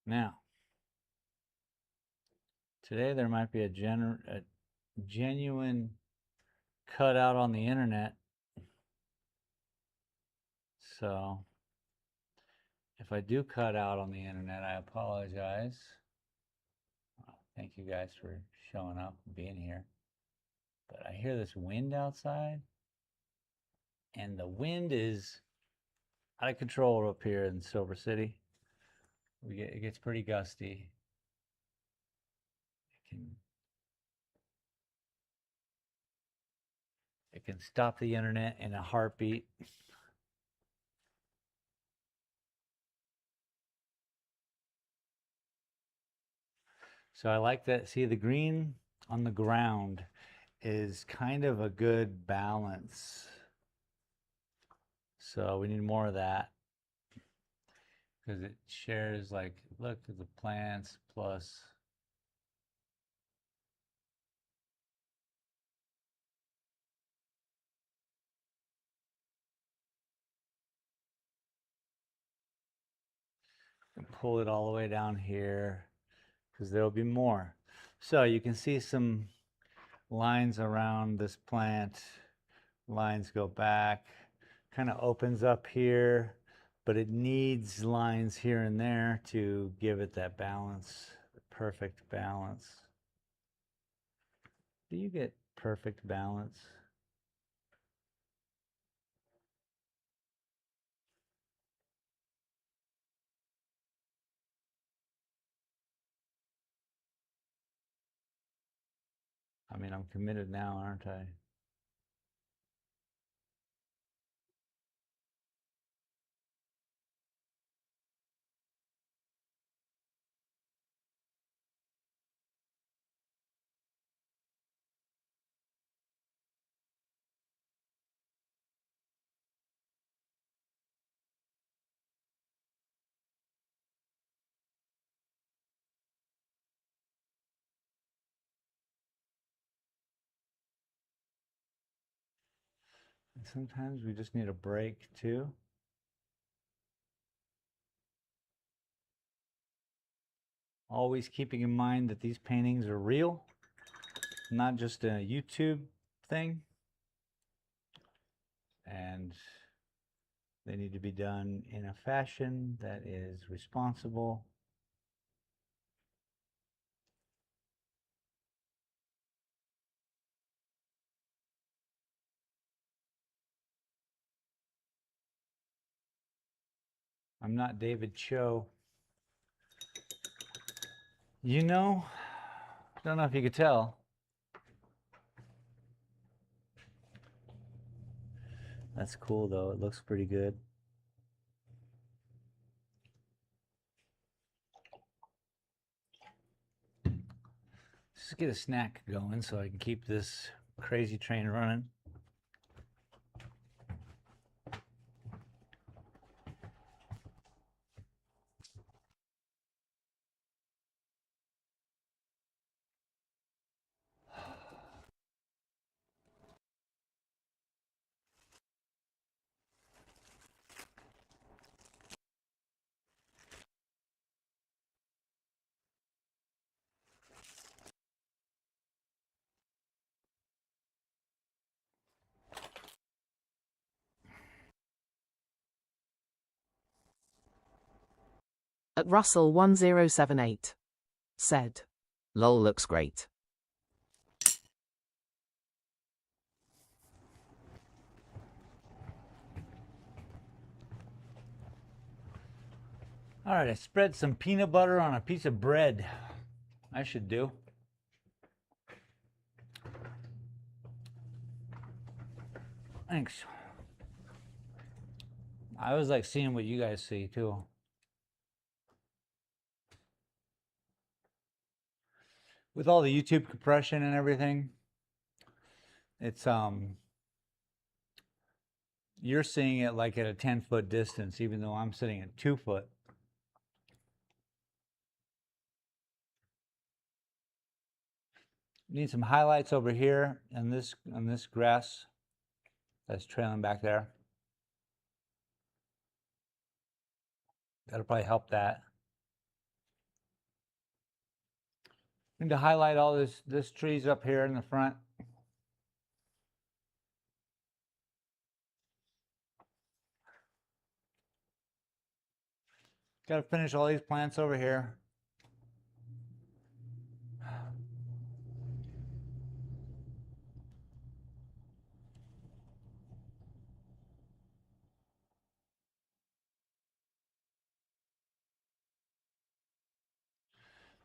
Now, today there might be a genuine cutout on the internet. So if I do cut out on the internet, I apologize. Thank you guys for showing up and being here. But I hear this wind outside, and the wind is out of control up here in Silver City. It gets pretty gusty. It can stop the internet in a heartbeat. So I like that. See, the green on the ground is kind of a good balance. So we need more of that, because it shares, like, look at the plants plus and pull it all the way down here, because there'll be more. So you can see some lines around this plant. Lines go back, kind of opens up here, but it needs lines here and there to give it that balance, the perfect balance. Do you get perfect balance? I mean, I'm committed now, aren't I? And sometimes we just need a break too. Always keeping in mind that these paintings are real, not just a YouTube thing. And they need to be done in a fashion that is responsible. I'm not David Cho. You know, don't know if you could tell. That's cool though, it looks pretty good. Just get a snack going so I can keep this crazy train running. At Russell 1078 said, "Lol looks great." All right, I spread some peanut butter on a piece of bread. I should do. Thanks. I always like seeing what you guys see too. With all the YouTube compression and everything, it's you're seeing it like at a 10-foot distance, even though I'm sitting at 2 foot. Need some highlights over here on this grass that's trailing back there. That'll probably help that. Need to highlight all this trees up here in the front. Got to finish all these plants over here.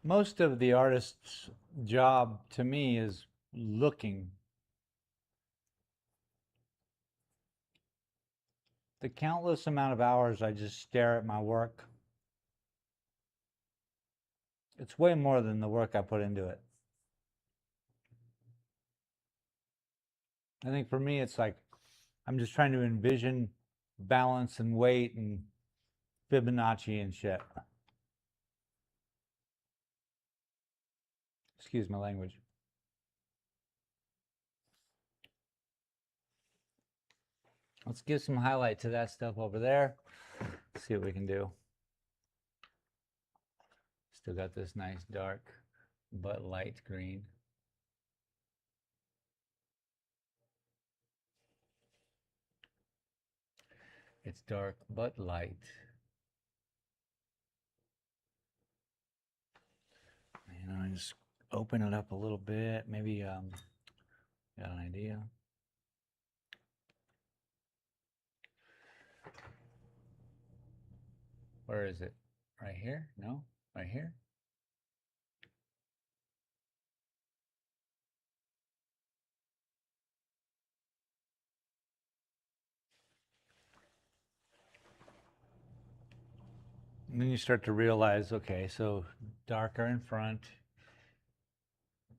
Most of the artist's job to me is looking. The countless amount of hours I just stare at my work, it's way more than the work I put into it. I think for me, it's like I'm just trying to envision balance and weight and Fibonacci and shit. Excuse my language. Let's give some highlight to that stuff over there. See what we can do. Still got this nice dark but light green. It's dark but light. You know, just open it up a little bit. Maybe got an idea. Where is it? Right here? No? Right here? And then you start to realize, okay, so darker in front,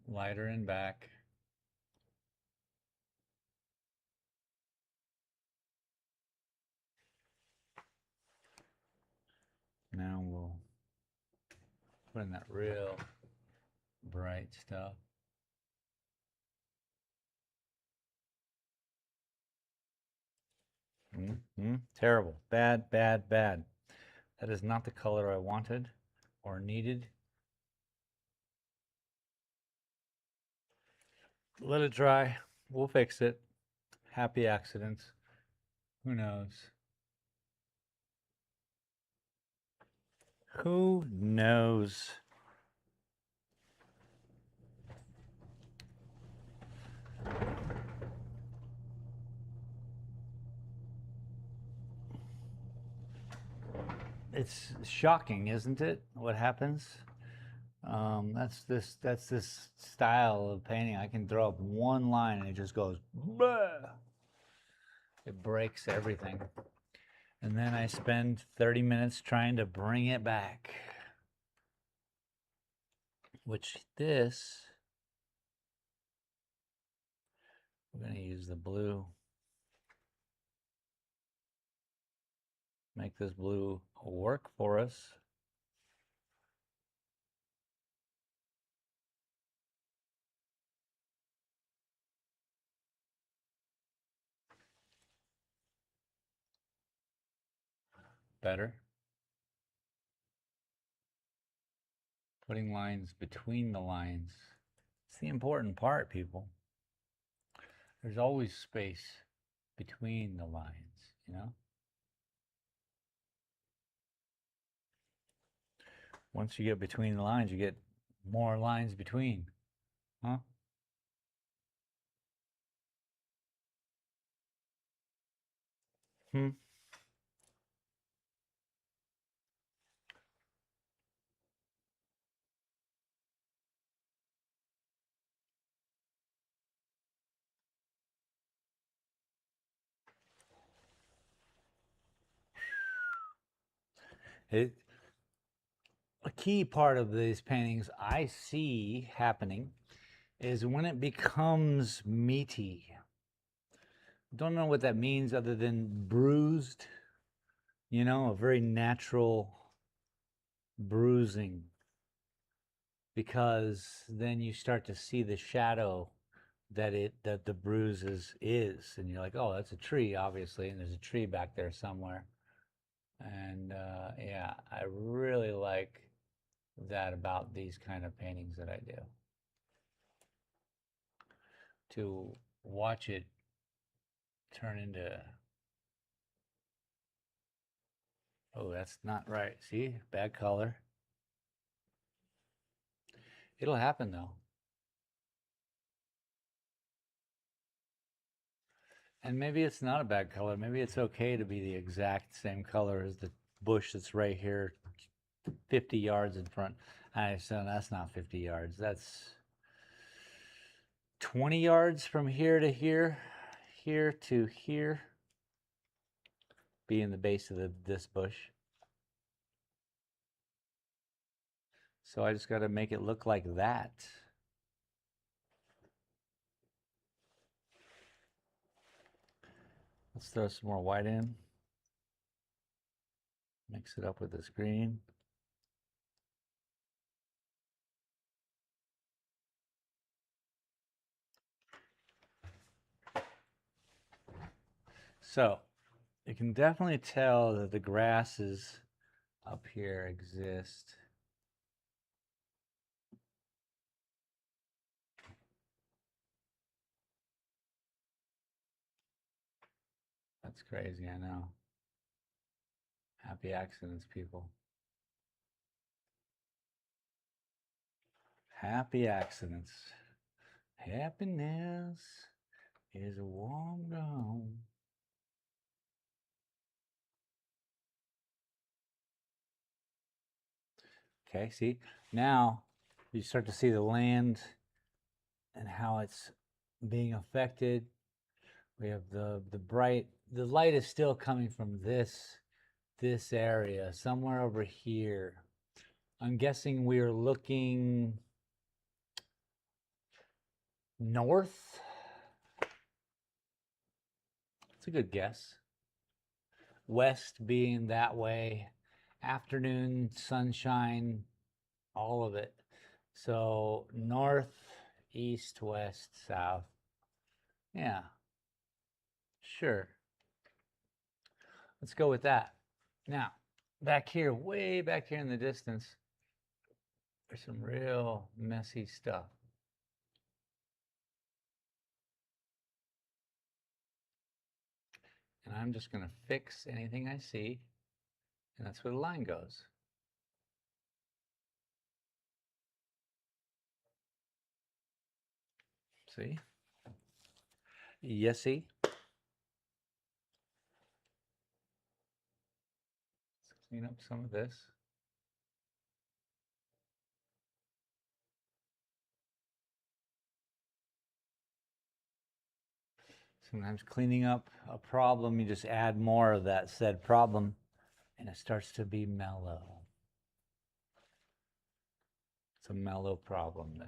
lighter in back. Now we'll put in that real bright stuff. Terrible. Bad, bad, bad. That is not the color I wanted or needed. Let it dry. We'll fix it. Happy accidents. Who knows? Who knows? It's shocking, isn't it? What happens? That's this style of painting. I can throw up one line and it just goes, bleh. It breaks everything. And then I spend 30 minutes trying to bring it back. Which this, we're going to use the blue. Make this blue work for us. Better. Putting lines between the lines. It's the important part, people. There's always space between the lines, you know? Once you get between the lines, you get more lines between. Huh? A key part of these paintings I see happening is when it becomes meaty. Don't know what that means other than bruised, you know, a very natural bruising, because then you start to see the shadow that the bruise is, and you're like, oh, that's a tree, obviously, and there's a tree back there somewhere. And yeah, I really like that about these kind of paintings that I do, to watch it turn into, oh, that's not right. See, bad color. It'll happen though. And maybe it's not a bad color. Maybe it's okay to be the exact same color as the bush that's right here 50 yards in front. So that's not 50 yards. That's 20 yards from here to here, here to here, being the base of this bush. So I just got to make it look like that. Let's throw some more white in. Mix it up with this green. So you can definitely tell that the grasses up here exist. That's crazy, I know. Happy accidents, people. Happy accidents. Happiness is a warm ground. Okay, see? Now you start to see the land and how it's being affected. We have the light is still coming from this area, somewhere over here. I'm guessing we're looking north. It's a good guess. West being that way, afternoon, sunshine, all of it. So north, east, west, south. Yeah, sure. Let's go with that. Now, back here, way back here in the distance, there's some real messy stuff. And I'm just going to fix anything I see, and that's where the line goes. See? Yes, see? Let's clean up some of this. Sometimes cleaning up a problem, you just add more of that said problem, and it starts to be mellow. It's a mellow problem then.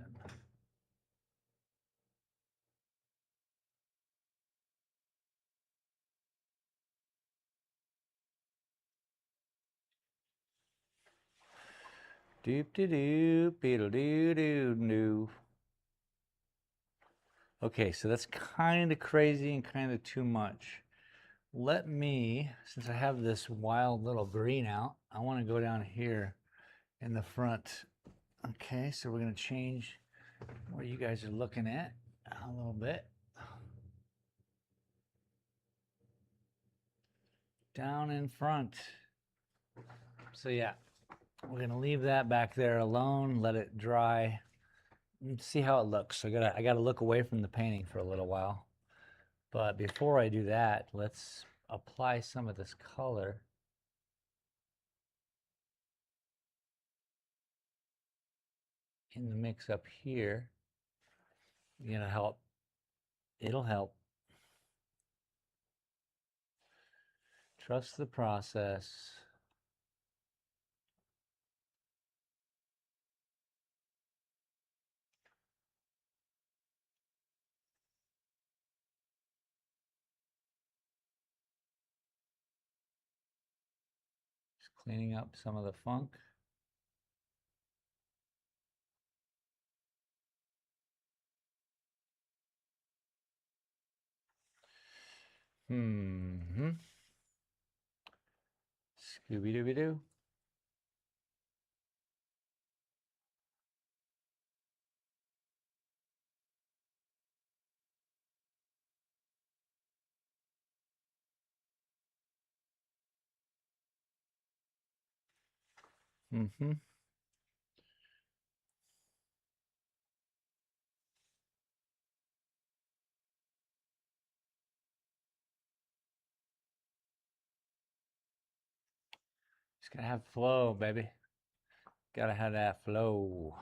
Doop de doop, beetle doo doo doo. Okay, so that's kind of crazy and kind of too much. Let me, since I have this wild little green out, I want to go down here in the front. Okay, so we're going to change where you guys are looking at a little bit. Down in front. So yeah, we're going to leave that back there alone, let it dry, and see how it looks. So I gotta look away from the painting for a little while. But before I do that, let's apply some of this color in the mix up here. You know, help. It'll help. Trust the process. Cleaning up some of the funk. Scooby-Dooby-Doo. Just gotta have flow, baby. Gotta have that flow.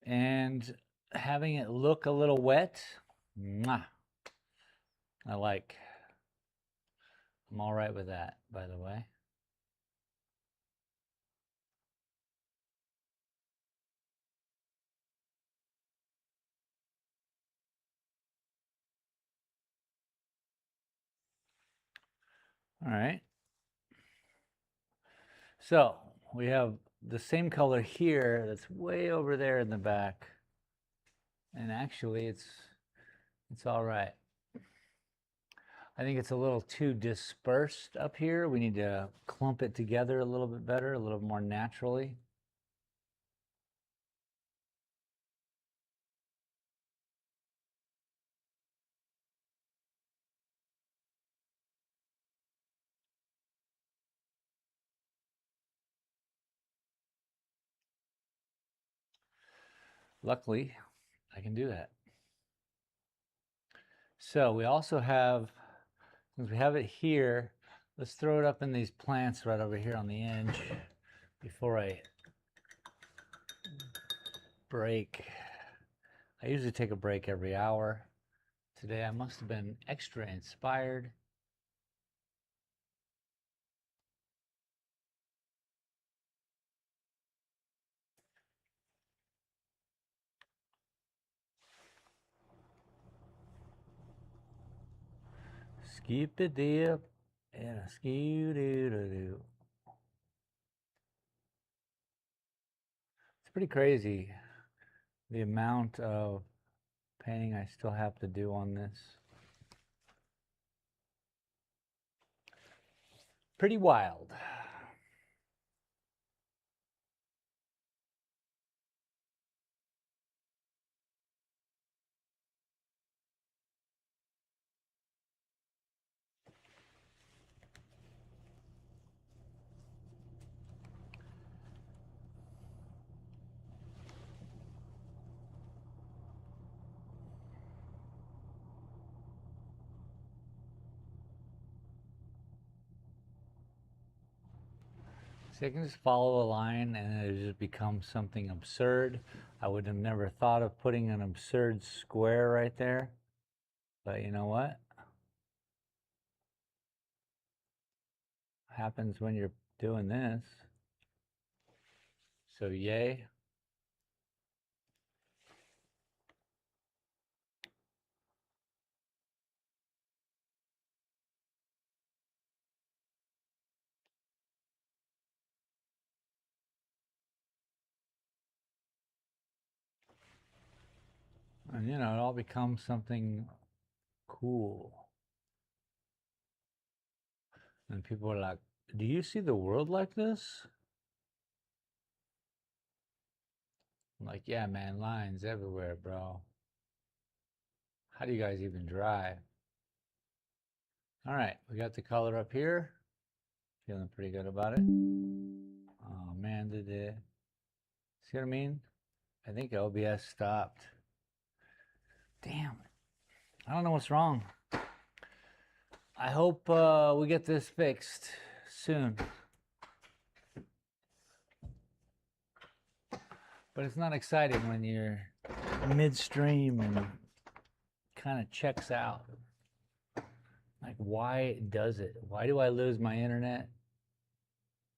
And having it look a little wet, mwah, I like. I'm all right with that, by the way. All right. So we have the same color here that's way over there in the back. And actually it's all right. I think it's a little too dispersed up here. We need to clump it together a little bit better, a little more naturally. Luckily, I can do that. So we also have, since we have it here, let's throw it up in these plants right over here on the edge before I break. I usually take a break every hour. Today I must have been extra inspired. Skip the dip and a skoo-doo-doo-doo. It's pretty crazy the amount of painting I still have to do on this. Pretty wild. See, I can just follow a line and it just becomes something absurd. I would have never thought of putting an absurd square right there. But you know what? Happens when you're doing this. So yay. And you know, it all becomes something cool. And people are like, do you see the world like this? I'm like, yeah, man, lines everywhere, bro. How do you guys even drive? All right, we got the color up here. Feeling pretty good about it. Oh man, did it. See what I mean? I think OBS stopped. Damn. I don't know what's wrong. I hope we get this fixed soon. But it's not exciting when you're midstream and kind of checks out. Like, why does it? Why do I lose my internet?